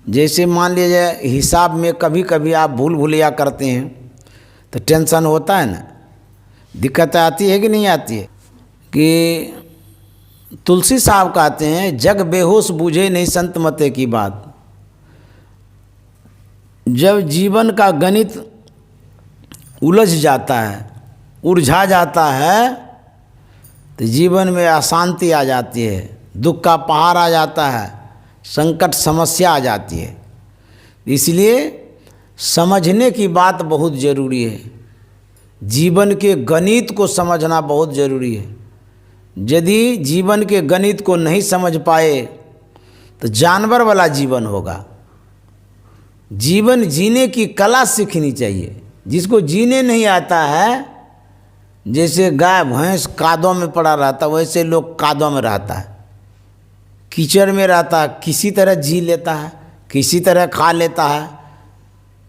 जैसे मान लीजिए हिसाब में कभी कभी आप भूल भुलैया करते हैं तो टेंशन होता है ना, दिक्कत आती है कि नहीं आती है। कि तुलसी साहब कहते हैं जग बेहोश बूझे नहीं संत मते की बात। जब जीवन का गणित उलझ जाता है, उलझा जाता है, तो जीवन में अशांति आ जाती है, दुख का पहाड़ आ जाता है, संकट समस्या आ जाती है। इसलिए समझने की बात बहुत ज़रूरी है। जीवन के गणित को समझना बहुत ज़रूरी है। यदि जीवन के गणित को नहीं समझ पाए तो जानवर वाला जीवन होगा। जीवन जीने की कला सीखनी चाहिए। जिसको जीने नहीं आता है, जैसे गाय भैंस कादों में पड़ा रहता वैसे लोग कादों में रहता है, कीचड़ में रहता है, किसी तरह जी लेता है, किसी तरह खा लेता है।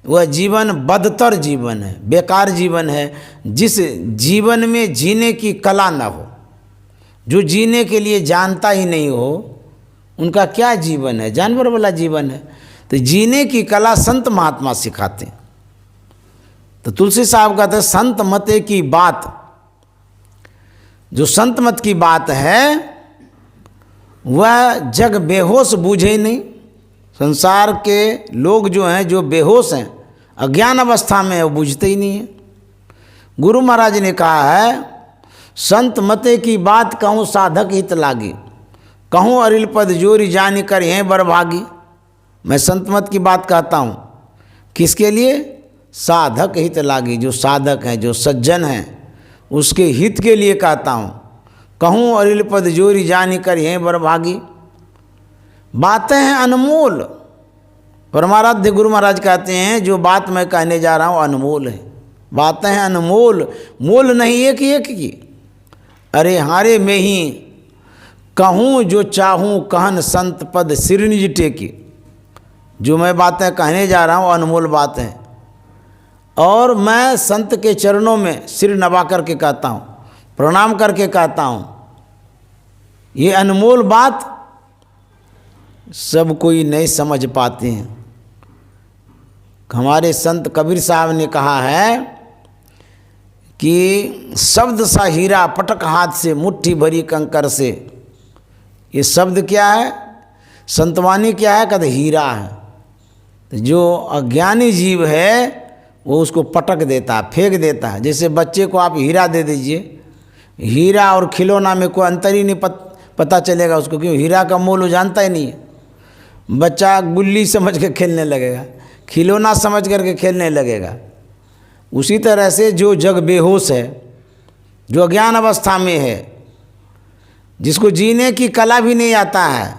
वह जीवन बदतर जीवन है, बेकार जीवन है। जिस जीवन में जीने की कला न हो, जो जीने के लिए जानता ही नहीं हो, उनका क्या जीवन है, जानवर वाला जीवन है। तो जीने की कला संत महात्मा सिखाते हैं। तो तुलसी साहब कहते हैं संत मते की बात, जो संत मत की बात है वह जग बेहोश बूझे नहीं। संसार के लोग जो हैं, जो बेहोश हैं, अज्ञान अवस्था में, वो बूझते ही नहीं है। गुरु महाराज ने कहा है संत मते की बात कहूँ साधक हित लागी, कहूँ अरिल पद जोरी जानी कर हैं बरभागी। मैं संत मत की बात कहता हूँ किसके लिए, साधक हित लागी, जो साधक हैं, जो सज्जन हैं, उसके हित के लिए कहता हूँ। कहूँ अरिल पद जोरी जानी कर हैं बरभागी। बातें हैं अनमोल। परमाराध्य गुरु महाराज कहते हैं जो बात मैं कहने जा रहा हूँ अनमोल है। बातें हैं अनमोल, मोल नहीं एक एक की। अरे हारे में ही कहूँ जो चाहूँ कहन संत पद सिर निज टेकी। जो मैं बातें कहने जा रहा हूँ अनमोल बात है, और मैं संत के चरणों में सिर नवा करके कहता हूँ, प्रणाम करके कहता हूँ। ये अनमोल बात सब कोई नहीं समझ पाते हैं। हमारे संत कबीर साहब ने कहा है कि शब्द सा हीरा पटक हाथ से मुट्ठी भरी कंकर से। ये शब्द क्या है, संतवानी क्या है, कहते हीरा है। तो जो अज्ञानी जीव है वो उसको पटक देता है, फेंक देता है। जैसे बच्चे को आप हीरा दे दीजिए, हीरा और खिलौना में कोई अंतर ही नहीं पता चलेगा उसको, क्यों हीरा का मोल वो जानता ही नहीं है। बच्चा गुल्ली समझ के खेलने लगेगा, खिलौना समझ करके खेलने लगेगा। उसी तरह से जो जग बेहोश है, जो अज्ञान अवस्था में है, जिसको जीने की कला भी नहीं आता है,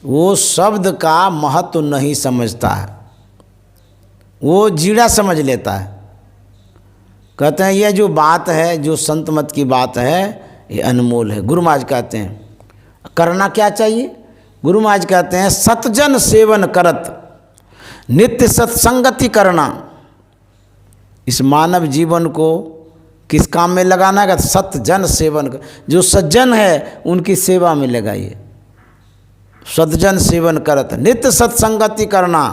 वो शब्द का महत्व नहीं समझता है, वो जीड़ा समझ लेता है। कहते हैं यह जो बात है, जो संत मत की बात है, ये अनमोल है। गुरु महाराज कहते हैं करना क्या चाहिए? गुरु महाराज कहते हैं सतजन सेवन करत नित्य सत्संगति करना। इस मानव जीवन को किस काम में लगाना है? सतजन सेवन कर, जो सज्जन है उनकी सेवा में लगाइए। सतजन सेवन करत नित्य सत्संगति करना,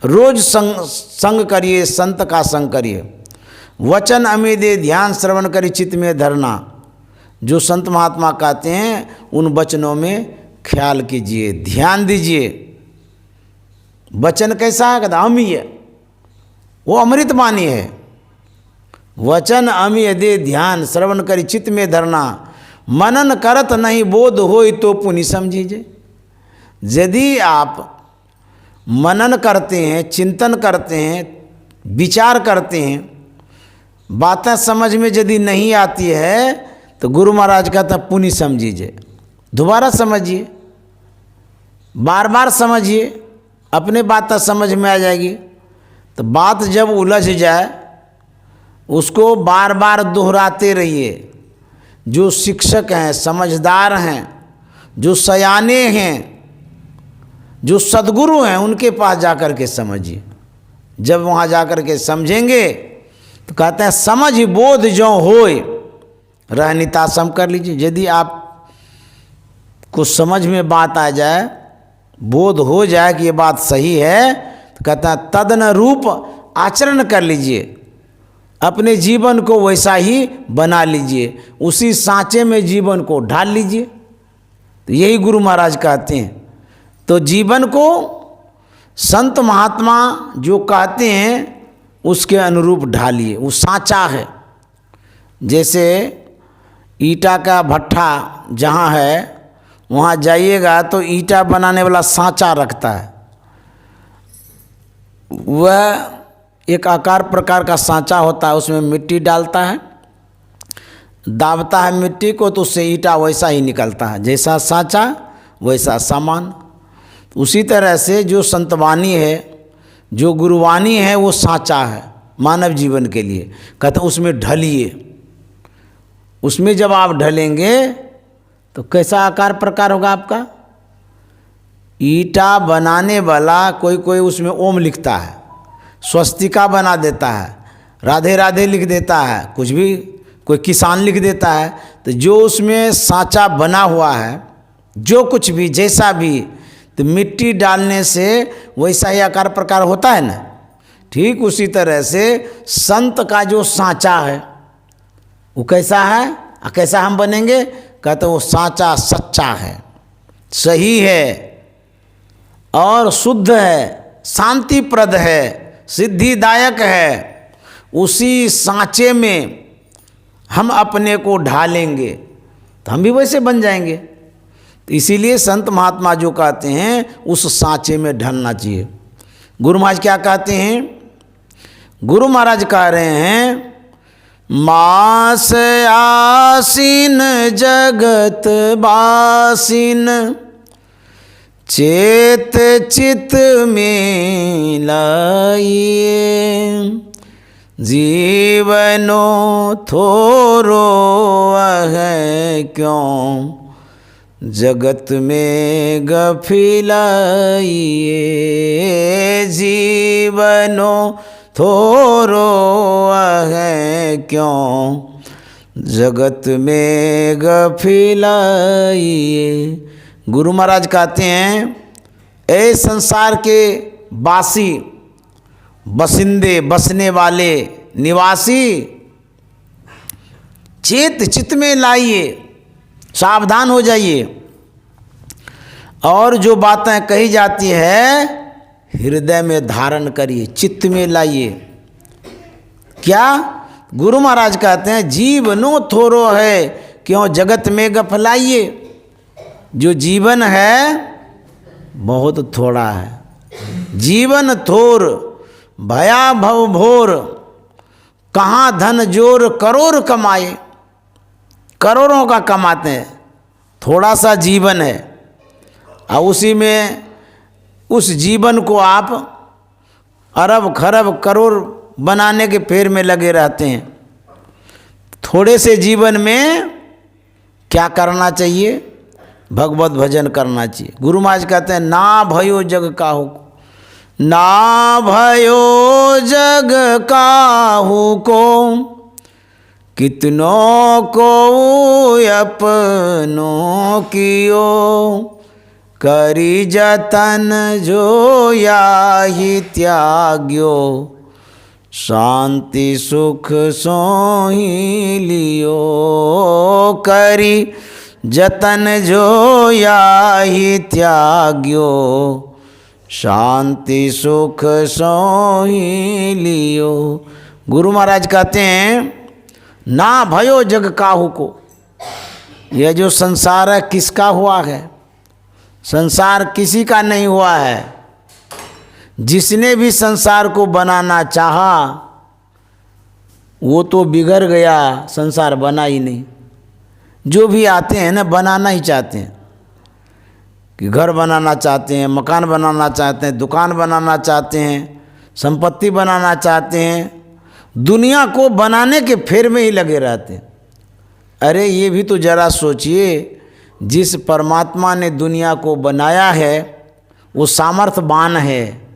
रोज संग करिए, संत का संग करिए। वचन अमिदे ध्यान श्रवण करी चित्त में धरना। जो संत महात्मा कहते हैं उन वचनों में ख्याल कीजिए, ध्यान दीजिए। वचन कैसा है? कहता अमीय, वो अमृत वाणी है। वचन अमीय दे ध्यान श्रवण करी चित्त में धरना। मनन करत नहीं बोध होई तो पुनि समझीजे। यदि आप मनन करते हैं, चिंतन करते हैं, विचार करते हैं, बातें समझ में यदि नहीं आती है तो गुरु महाराज कहता पुनि समझिए, दोबारा समझिए, बार बार समझिए, अपने बातें समझ में आ जाएगी। तो बात जब उलझ जाए उसको बार बार दोहराते रहिए। जो शिक्षक हैं, समझदार हैं, जो सयाने हैं, जो सद्गुरु हैं, उनके पास जाकर के समझिए। जब वहाँ जाकर के समझेंगे तो कहते हैं समझ बोध जो होए रहनिता सम कर लीजिए। यदि आप को समझ में बात आ जाए, बोध हो जाए कि ये बात सही है, तो कहता है तदन रूप आचरण कर लीजिए, अपने जीवन को वैसा ही बना लीजिए, उसी सांचे में जीवन को ढाल लीजिए। तो यही गुरु महाराज कहते हैं। तो जीवन को संत महात्मा जो कहते हैं उसके अनुरूप ढालिए, वो सांचा है। जैसे ईटा का भट्ठा जहाँ है वहाँ जाइएगा तो ईटा बनाने वाला सांचा रखता है। वह एक आकार प्रकार का सांचा होता है, उसमें मिट्टी डालता है, दाबता है मिट्टी को, तो उससे ईटा वैसा ही निकलता है। जैसा सांचा वैसा सामान। उसी तरह से जो संतवाणी है, जो गुरुवाणी है, वो सांचा है मानव जीवन के लिए। कहते उसमें ढलिए। उसमें जब आप ढलेंगे तो कैसा आकार प्रकार होगा आपका? ईटा बनाने वाला कोई उसमें ओम लिखता है, स्वस्तिका बना देता है, राधे राधे लिख देता है, कुछ भी कोई किसान लिख देता है। तो जो उसमें सांचा बना हुआ है, जो कुछ भी जैसा भी, तो मिट्टी डालने से वैसा ही आकार प्रकार होता है ना। ठीक उसी तरह से संत का जो सांचा है वो कैसा है, कैसा हम बनेंगे? कहते वो सांचा सच्चा है, सही है और शुद्ध है, शांतिप्रद है, सिद्धिदायक है। उसी सांचे में हम अपने को ढालेंगे तो हम भी वैसे बन जाएंगे। तो इसीलिए संत महात्मा जो कहते हैं उस सांचे में ढलना चाहिए। गुरु महाराज क्या कहते हैं? गुरु महाराज कह रहे हैं मास आसीन जगत बासीन चेत चित में लाइए जीवनो थोरो है क्यों जगत में गफिलाइए जीवनो थोरो है क्यों जगत में गफिलाइए। गुरु महाराज कहते हैं ऐ संसार के बासी, बसिंदे, बसने वाले, निवासी, चेत चित्त में लाइए, सावधान हो जाइए। और जो बातें कही जाती है हृदय में धारण करिए, चित्त में लाइए। क्या? गुरु महाराज कहते हैं जीवनो थोरो है क्यों जगत में गफलाइए। जो जीवन है बहुत थोड़ा है, जीवन थोर भया भव भोर कहाँ धन जोर करोड़ कमाए, करोड़ों का कमाते हैं, थोड़ा सा जीवन है और उसी में उस जीवन को आप अरब खरब करोड़ बनाने के फेर में लगे रहते हैं। थोड़े से जीवन में क्या करना चाहिए? भगवत भजन करना चाहिए। गुरु महाराज कहते हैं ना भयो जग काहू, ना भयो जग काहू को, कितनों को अपनों कियो, करी जतन जो याहि त्याग्यो, शांति सुख सोहि लियो, करी जतन जो याहि त्याग्यो, शांति सुख सोहि लियो। गुरु महाराज कहते हैं ना भयो जग काहू को, यह जो संसार है किसका हुआ है? संसार किसी का नहीं हुआ है। जिसने भी संसार को बनाना चाहा वो तो बिगड़ गया, संसार बना ही नहीं। जो भी आते हैं ना बनाना ही चाहते हैं, कि घर बनाना चाहते हैं, मकान बनाना चाहते हैं, दुकान बनाना चाहते हैं, संपत्ति बनाना चाहते हैं, दुनिया को बनाने के फेर में ही लगे रहते हैं। अरे ये भी तो जरा सोचिए, जिस परमात्मा ने दुनिया को बनाया है वो सामर्थ्यवान है,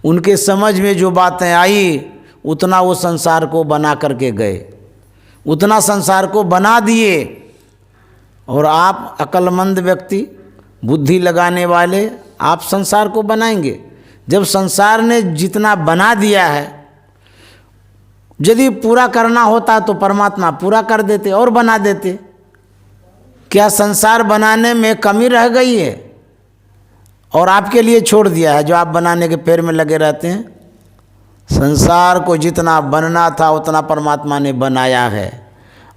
उनके समझ में जो बातें आई उतना वो संसार को बना करके गए, उतना संसार को बना दिए। और आप अक्लमंद व्यक्ति, बुद्धि लगाने वाले, आप संसार को बनाएंगे? जब संसार ने जितना बना दिया है, यदि पूरा करना होता तो परमात्मा पूरा कर देते और बना देते। क्या संसार बनाने में कमी रह गई है? और आपके लिए छोड़ दिया है जो आप बनाने के पैर में लगे रहते हैं? संसार को जितना बनना था उतना परमात्मा ने बनाया है।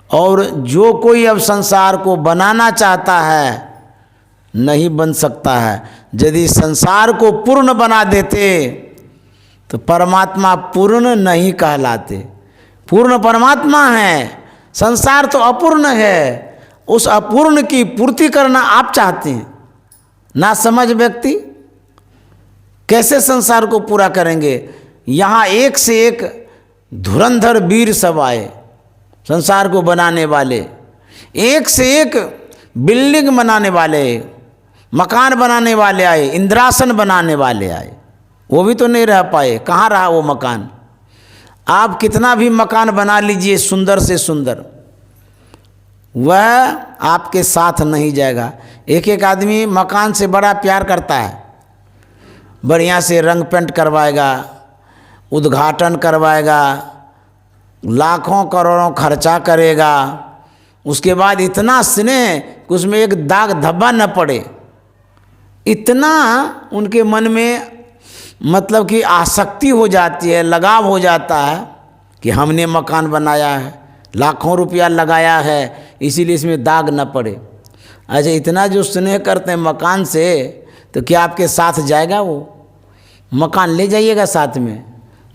और जो कोई अब संसार को बनाना चाहता है नहीं बन सकता है। यदि संसार को पूर्ण बना देते तो परमात्मा पूर्ण नहीं कहलाते। पूर्ण परमात्मा है, संसार तो अपूर्ण है। उस अपूर्ण की पूर्ति करना आप चाहते हैं। ना समझ व्यक्ति कैसे संसार को पूरा करेंगे? यहाँ एक से एक धुरंधर वीर सब आए संसार को बनाने वाले, एक से एक बिल्डिंग बनाने वाले, मकान बनाने वाले आए, इंद्रासन बनाने वाले आए। वो भी तो नहीं रह पाए। कहाँ रहा वो मकान? आप कितना भी मकान बना लीजिए सुंदर से सुंदर, वह आपके साथ नहीं जाएगा। एक एक आदमी मकान से बड़ा प्यार करता है, बढ़िया से रंग पेंट करवाएगा, उद्घाटन करवाएगा, लाखों करोड़ों खर्चा करेगा, उसके बाद इतना स्नेह कि उसमें एक दाग धब्बा न पड़े, इतना उनके मन में मतलब कि आसक्ति हो जाती है, लगाव हो जाता है कि हमने मकान बनाया है, लाखों रुपया लगाया है, इसीलिए इसमें दाग न पड़े। अच्छा, इतना जो स्नेह करते हैं मकान से, तो क्या आपके साथ जाएगा? वो मकान ले जाइएगा साथ में,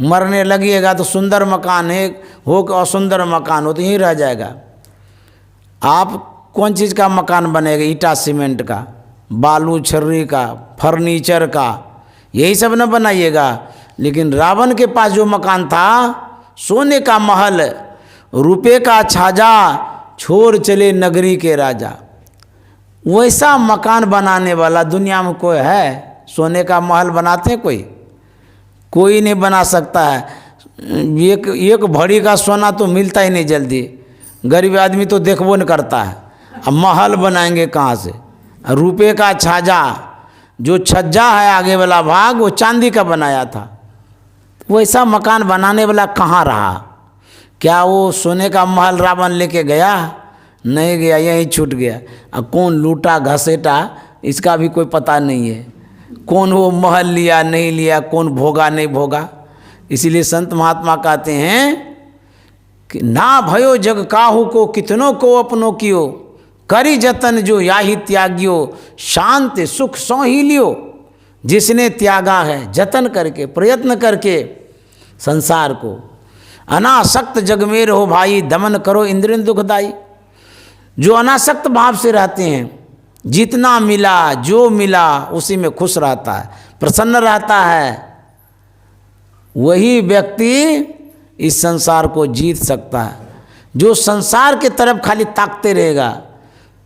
मरने लगिएगा तो सुंदर मकान है हो कि असुंदर मकान हो तो यहीं रह जाएगा। आप कौन चीज़ का मकान बनेगा? ईटा सीमेंट का, बालू छर्री का, फर्नीचर का, यही सब न बनाइएगा। लेकिन रावण के पास जो मकान था, सोने का महल, रुपये का छाजा, छोड़ चले नगरी के राजा, वैसा मकान बनाने वाला दुनिया में कोई है? सोने का महल बनाते हैं कोई नहीं बना सकता है। एक भरी का सोना तो मिलता ही नहीं जल्दी, गरीब आदमी तो देखबो नहीं करता है। अब महल बनाएंगे कहाँ से? रुपये का छाजा, जो छज्जा है आगे वाला भाग वो चांदी का बनाया था, वैसा मकान बनाने वाला कहाँ रहा? क्या वो सोने का महल रावण लेके गया? नहीं गया, यहीं छूट गया। अब कौन लूटा घसेटा इसका भी कोई पता नहीं है। कौन वो महल लिया नहीं लिया, कौन भोगा नहीं भोगा। इसीलिए संत महात्मा कहते हैं कि ना भयो जग काहू को, कितनों को अपनों कियो, करी जतन जो याहि त्याग्यो, शांत सुख सो ही लियो। जिसने त्यागा है जतन करके, प्रयत्न करके संसार को, अनासक्त जग में रहो भाई, दमन करो इंद्रिय दुखदाई। जो अनासक्त भाव से रहते हैं, जितना मिला जो मिला उसी में खुश रहता है, प्रसन्न रहता है, वही व्यक्ति इस संसार को जीत सकता है। जो संसार के तरफ खाली ताकते रहेगा,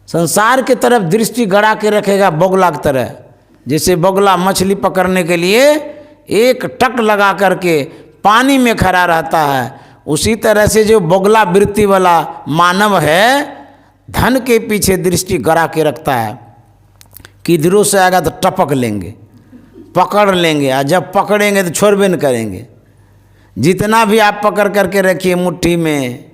संसार के तरफ दृष्टि गड़ा के रखेगा बगुला की तरह, जैसे बगुला मछली पकड़ने के लिए एक टक लगा करके पानी में खड़ा रहता है, उसी तरह से जो बगुला वृत्ति वाला मानव है, धन के पीछे दृष्टि गड़ा के रखता है। किधरों से आएगा तो टपक लेंगे, पकड़ लेंगे, और जब पकड़ेंगे तो छोड़बे न करेंगे। जितना भी आप पकड़ करके रखिए मुट्ठी में,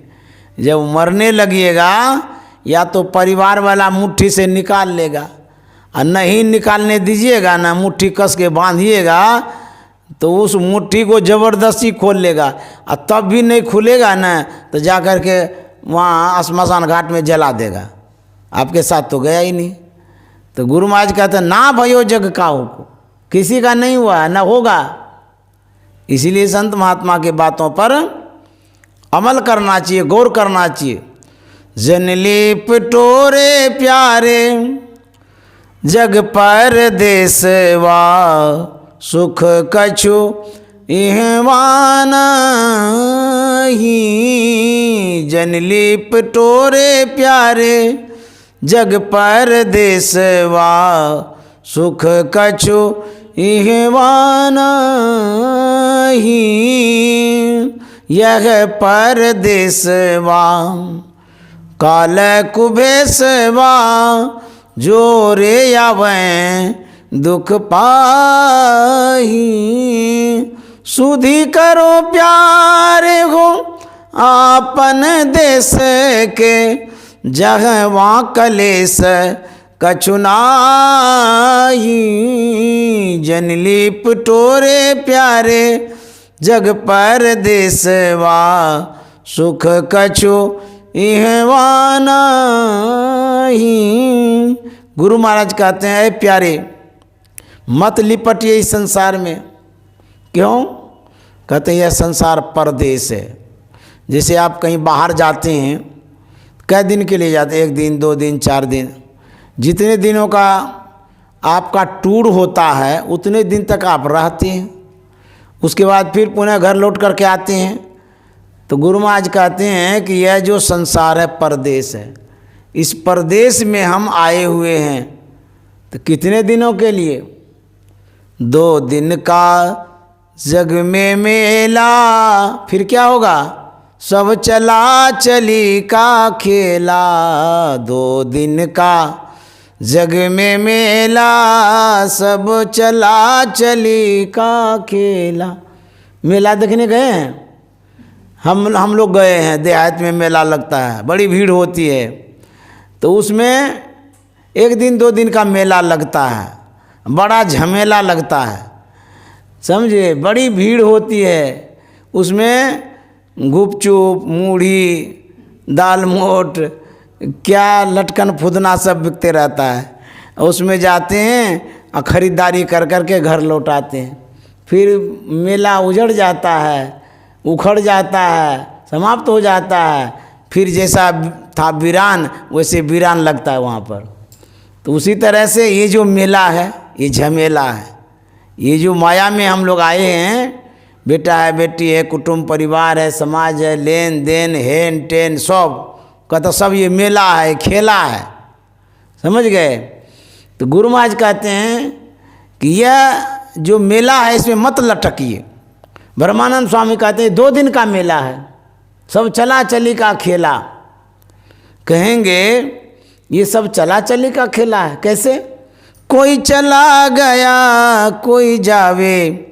जब मरने लगिएगा या तो परिवार वाला मुट्ठी से निकाल लेगा, और नहीं निकालने दीजिएगा ना, मुट्ठी कस के बांधिएगा तो उस मुट्ठी को ज़बरदस्ती खोल लेगा, और तब भी नहीं खुलेगा ना तो जा कर के वहाँ श्मशान घाट में जला देगा। आपके साथ तो गया ही नहीं। तो गुरु महाराज कहते हैं ना भयो जग का हो, किसी का नहीं हुआ ना होगा। इसीलिए संत महात्मा के बातों पर अमल करना चाहिए, गौर करना चाहिए। जनली पटोरे प्यारे जग पर देसवा, सुख कछु इहवान ही। जनली पटोरे प्यारे जग पर देसवा, सुख कछु इहवान ही। यह परदेसवा काल कुबेसवा, जोरे आवें दुख पाही। सुधि करो प्यारे हो आपन देश के, जहवा कलेस कछु नाही। जनली पटोरे प्यारे जग पर देसवा, सुख कछु इहवा नाही। गुरु महाराज कहते हैं, ऐ प्यारे मत लिपटिए इस संसार में। क्यों? कहते हैं यह संसार परदेश है। जैसे आप कहीं बाहर जाते हैं, कै दिन के लिए जाते हैं, 1 दिन 2 दिन 4 दिन, जितने दिनों का आपका टूर होता है उतने दिन तक आप रहते हैं, उसके बाद फिर पुनः घर लौट करके आते हैं। तो गुरु महाराज कहते हैं कि यह जो संसार है परदेश है, इस परदेश में हम आए हुए हैं। तो कितने दिनों के लिए? 2 दिन का जग में मेला, फिर क्या होगा? सब चला चली का खेला। 2 दिन का जग में मेला, सब चला चली का खेला। मेला देखने गए हैं? हम लोग गए हैं, देहात में मेला लगता है, बड़ी भीड़ होती है। तो उसमें 1 दिन 2 दिन का मेला लगता है, बड़ा झमेला लगता है, समझे, बड़ी भीड़ होती है। उसमें गुपचुप, मूढ़ी, दाल मोट, क्या लटकन फुदना सब बिकते रहता है। उसमें जाते हैं और ख़रीदारी कर कर के घर लौट आते हैं। फिर मेला उजड़ जाता है, उखड़ जाता है, समाप्त हो जाता है। फिर जैसा था वीरान वैसे वीरान लगता है वहाँ पर। तो उसी तरह से ये जो मेला है, ये झमेला है। ये जो माया में हम लोग आए हैं, बेटा है, बेटी है, कुटुंब परिवार है, समाज है, लेन देन, हेन टेन सब का तो सब ये मेला है, खेला है, समझ गए। तो गुरु महाराज कहते हैं कि यह जो मेला है इसमें मत लटकिए। ब्रह्मानंद स्वामी कहते हैं 2 दिन का मेला है, सब चला चली का खेला। कहेंगे ये सब चला चली का खेला है, कैसे? कोई चला गया कोई जावे,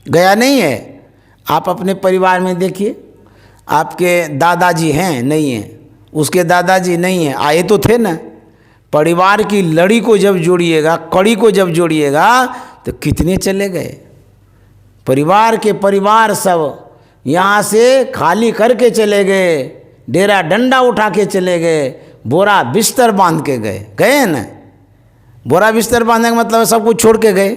गया नहीं है। आप अपने परिवार में देखिए, आपके दादाजी हैं नहीं हैं, उसके दादाजी नहीं हैं, आए तो थे ना। परिवार की लड़ी को जब जोड़िएगा, कड़ी को जब जोड़िएगा तो कितने चले गए। परिवार के परिवार सब यहाँ से खाली करके चले गए, डेरा डंडा उठा के चले गए, बोरा बिस्तर बांध के गए, गए ना। बोरा बिस्तर बांधने का मतलब सब कुछ छोड़ के गए।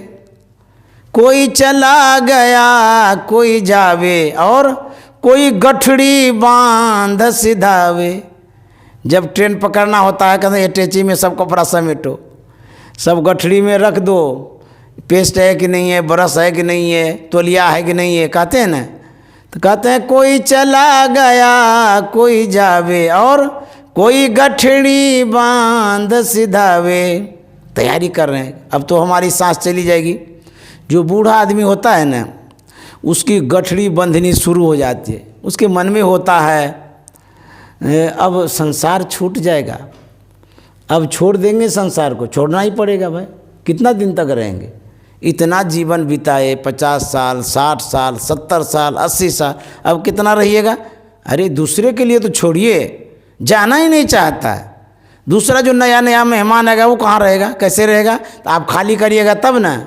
कोई चला गया कोई जावे, और कोई गठड़ी बांध सिधावे। जब ट्रेन पकड़ना होता है कहते अटैची में सब कपड़ा समेटो, सब गठड़ी में रख दो, पेस्ट है कि नहीं है, ब्रश है कि नहीं है, तौलिया है कि नहीं है, कहते हैं ना। तो कहते हैं कोई चला गया कोई जावे और कोई गठड़ी बांध सिधावे। तैयारी कर रहे हैं, अब तो हमारी सांस चली जाएगी। जो बूढ़ा आदमी होता है ना, उसकी गठड़ी बंधनी शुरू हो जाती है, उसके मन में होता है अब संसार छूट जाएगा, अब छोड़ देंगे संसार को, छोड़ना ही पड़ेगा भाई, कितना दिन तक रहेंगे। इतना जीवन बिताए 50 साल 60 साल 70 साल 80 साल, अब कितना रहिएगा। अरे दूसरे के लिए तो छोड़िए, जाना ही नहीं चाहता है। दूसरा जो नया नया मेहमान आएगा वो कहाँ रहेगा, कैसे रहेगा। तो आप खाली करिएगा तब ना।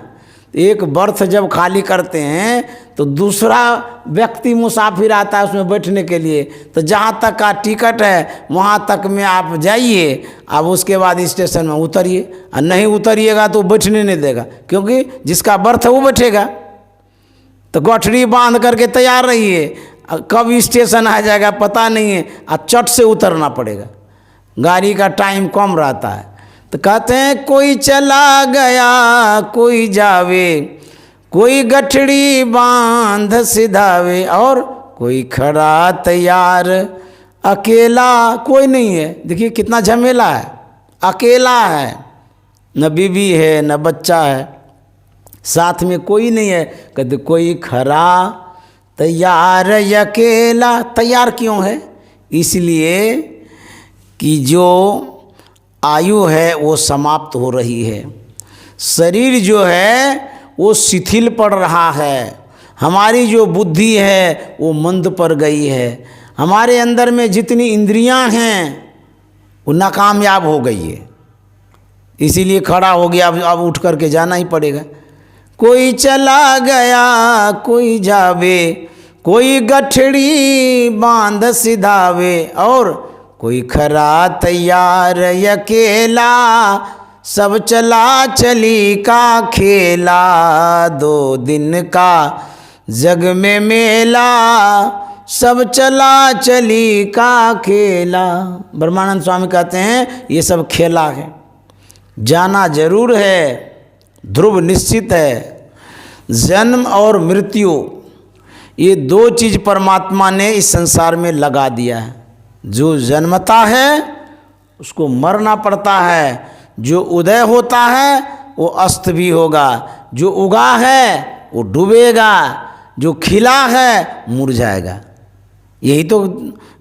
एक बर्थ जब खाली करते हैं तो दूसरा व्यक्ति मुसाफिर आता है उसमें बैठने के लिए, तो जहाँ तक का टिकट है वहाँ तक में आप जाइए, अब उसके बाद स्टेशन में उतरिए, और नहीं उतरिएगा तो बैठने नहीं देगा, क्योंकि जिसका बर्थ है वो बैठेगा। तो गठड़ी बांध करके तैयार रहिए, कब स्टेशन आ जाएगा पता नहीं है, और चट से उतरना पड़ेगा, गाड़ी का टाइम कम रहता है। तो कहते हैं कोई चला गया कोई जावे, कोई गठड़ी बांध सिधावे और कोई खड़ा तैयार, अकेला कोई नहीं है। देखिए कितना झमेला है, अकेला है, न बीवी है न बच्चा है, साथ में कोई नहीं है। कहते कोई खड़ा तैयार, अकेला तैयार क्यों है, इसलिए कि जो आयु है वो समाप्त हो रही है, शरीर जो है वो शिथिल पड़ रहा है, हमारी जो बुद्धि है वो मंद पड़ गई है, हमारे अंदर में जितनी इंद्रियां हैं वो नाकामयाब हो गई है, इसीलिए खड़ा हो गया, अब उठ करके जाना ही पड़ेगा। कोई चला गया कोई जावे, कोई गठड़ी बांध सिधावे और कोई खरा तैयार, अकेला सब चला चली का खेला, 2 दिन का जग में मेला, सब चला चली का खेला। ब्रह्मानंद स्वामी कहते हैं ये सब खेला है, जाना जरूर है, ध्रुव निश्चित है। जन्म और मृत्यु ये 2 चीज़ परमात्मा ने इस संसार में लगा दिया है। जो जन्मता है उसको मरना पड़ता है, जो उदय होता है वो अस्त भी होगा, जो उगा है वो डूबेगा, जो खिला है मुरझाएगा। यही तो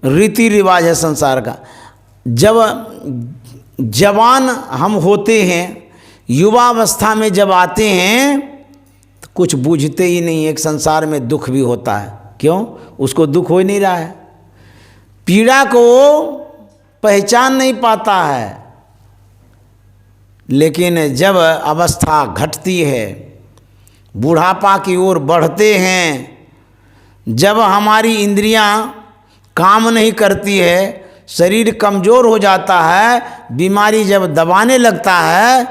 रीति रिवाज है संसार का। जब जवान हम होते हैं, युवावस्था में जब आते हैं तो कुछ बूझते ही नहीं, एक संसार में दुख भी होता है। क्यों? उसको दुख हो ही नहीं रहा है, पीड़ा को पहचान नहीं पाता है। लेकिन जब अवस्था घटती है, बुढ़ापा की ओर बढ़ते हैं, जब हमारी इंद्रियां काम नहीं करती है, शरीर कमज़ोर हो जाता है, बीमारी जब दबाने लगता है,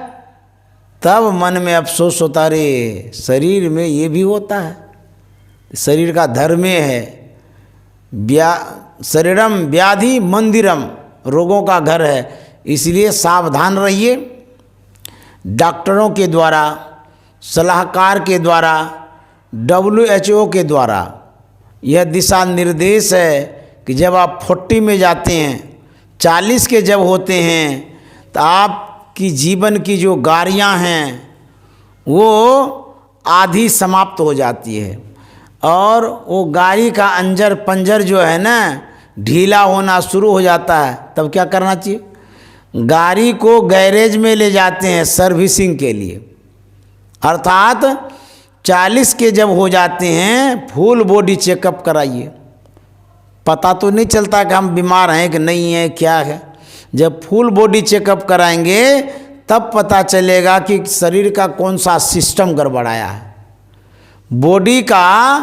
तब मन में अफसोस होता, रे शरीर में ये भी होता है। शरीर का धर्म है, शरीरम व्याधि मंदिरम, रोगों का घर है। इसलिए सावधान रहिए। डॉक्टरों के द्वारा, सलाहकार के द्वारा, WHO के द्वारा यह दिशा निर्देश है कि जब आप 40 में जाते हैं, 40 के जब होते हैं, तो आपकी जीवन की जो गाड़ियाँ हैं वो आधी समाप्त हो जाती है, और वो गाड़ी का अंजर पंजर जो है ना ढीला होना शुरू हो जाता है। तब क्या करना चाहिए? गाड़ी को गैरेज में ले जाते हैं सर्विसिंग के लिए, अर्थात 40 के जब हो जाते हैं फुल बॉडी चेकअप कराइए। पता तो नहीं चलता कि हम बीमार हैं कि नहीं हैं, क्या है। जब फुल बॉडी चेकअप कराएंगे तब पता चलेगा कि शरीर का कौन सा सिस्टम गड़बड़ाया है, बॉडी का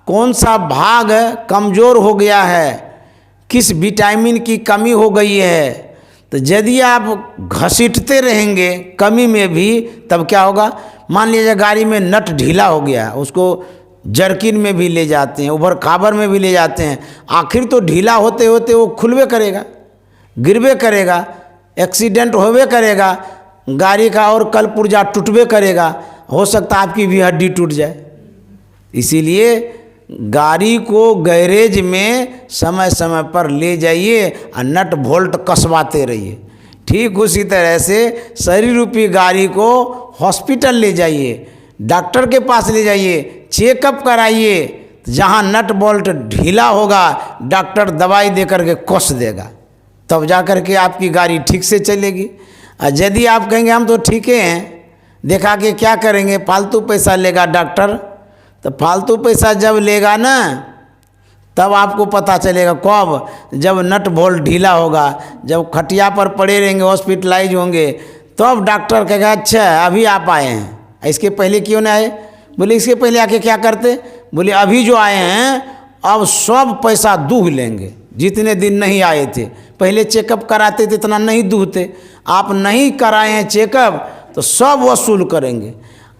कौन सा भाग कमज़ोर हो गया है, किस विटामिन की कमी हो गई है। तो यदि आप घसीटते रहेंगे कमी में भी, तब क्या होगा? मान लीजिए गाड़ी में नट ढीला हो गया, उसको जर्किन में भी ले जाते हैं, उभर खाबर में भी ले जाते हैं। आखिर तो ढीला होते होते वो खुलवे करेगा, गिरवे करेगा, एक्सीडेंट होवे करेगा, गाड़ी का और कल पुर्जा टूटवे करेगा, हो सकता है आपकी भी हड्डी टूट जाए। इसीलिए गाड़ी को गैरेज में समय समय पर ले जाइए और नट बोल्ट कसवाते रहिए। ठीक उसी तरह से शरीर रूपी गाड़ी को हॉस्पिटल ले जाइए, डॉक्टर के पास ले जाइए, चेकअप कराइए। जहाँ नट बोल्ट ढीला होगा डॉक्टर दवाई दे करके कस देगा, तब जा कर के आपकी गाड़ी ठीक से चलेगी। और यदि आप कहेंगे हम तो ठीक हैं, देखा के क्या करेंगे, फालतू पैसा लेगा डॉक्टर, तो फालतू पैसा जब लेगा ना तब आपको पता चलेगा कब, जब नट बोल्ट ढीला होगा, जब खटिया पर पड़े रहेंगे, हॉस्पिटलाइज होंगे, तब डॉक्टर कहेगा अच्छा अभी आप आए हैं, इसके पहले क्यों ना आए? बोले इसके पहले आके क्या करते? बोले अभी जो आए हैं अब सब पैसा दूह लेंगे, जितने दिन नहीं आए थे। पहले चेकअप कराते थे इतना नहीं दूहते, आप नहीं कराए हैं चेकअप तो सब वसूल करेंगे।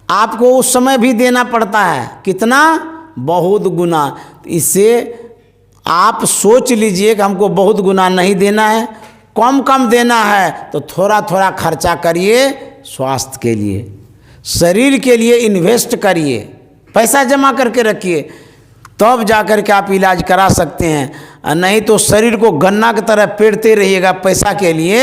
आपको उस समय भी देना पड़ता है, कितना? बहुत गुना। इससे आप सोच लीजिए कि हमको बहुत गुना नहीं देना है, कम कम देना है, तो थोड़ा थोड़ा खर्चा करिए, स्वास्थ्य के लिए, शरीर के लिए इन्वेस्ट करिए, पैसा जमा करके रखिए, तब जा कर के आप इलाज करा सकते हैं। नहीं तो शरीर को गन्ना की तरह पेड़ते रहिएगा पैसा के लिए,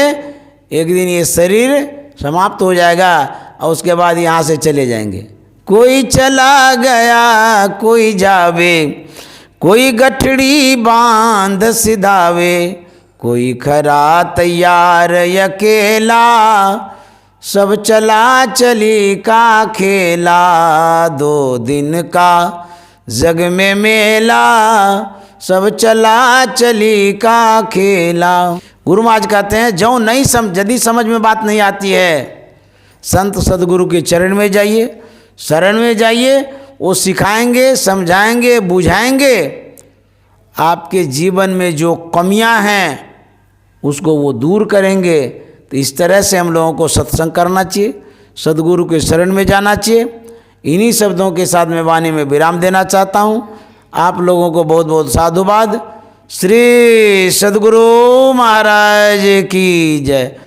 एक दिन ये शरीर समाप्त हो जाएगा और उसके बाद यहाँ से चले जाएंगे। कोई चला गया कोई जावे, कोई गठड़ी बांध सिधावे, कोई खरा तैयार अकेला, सब चला चली का खेला, 2 दिन का जग में मेला, सब चला चली का खेला। गुरु महाराज कहते हैं जो नहीं यदि समझ में बात नहीं आती है, संत सदगुरु के चरण में जाइए, शरण में जाइए, वो सिखाएंगे, समझाएंगे, बुझाएंगे। आपके जीवन में जो कमियां हैं उसको वो दूर करेंगे। तो इस तरह से हम लोगों को सत्संग करना चाहिए, सदगुरु के शरण में जाना चाहिए। इन्हीं शब्दों के साथ मैं वाणी में विराम देना चाहता हूँ। आप लोगों को बहुत बहुत साधुवाद। श्री सदगुरु महाराज की जय।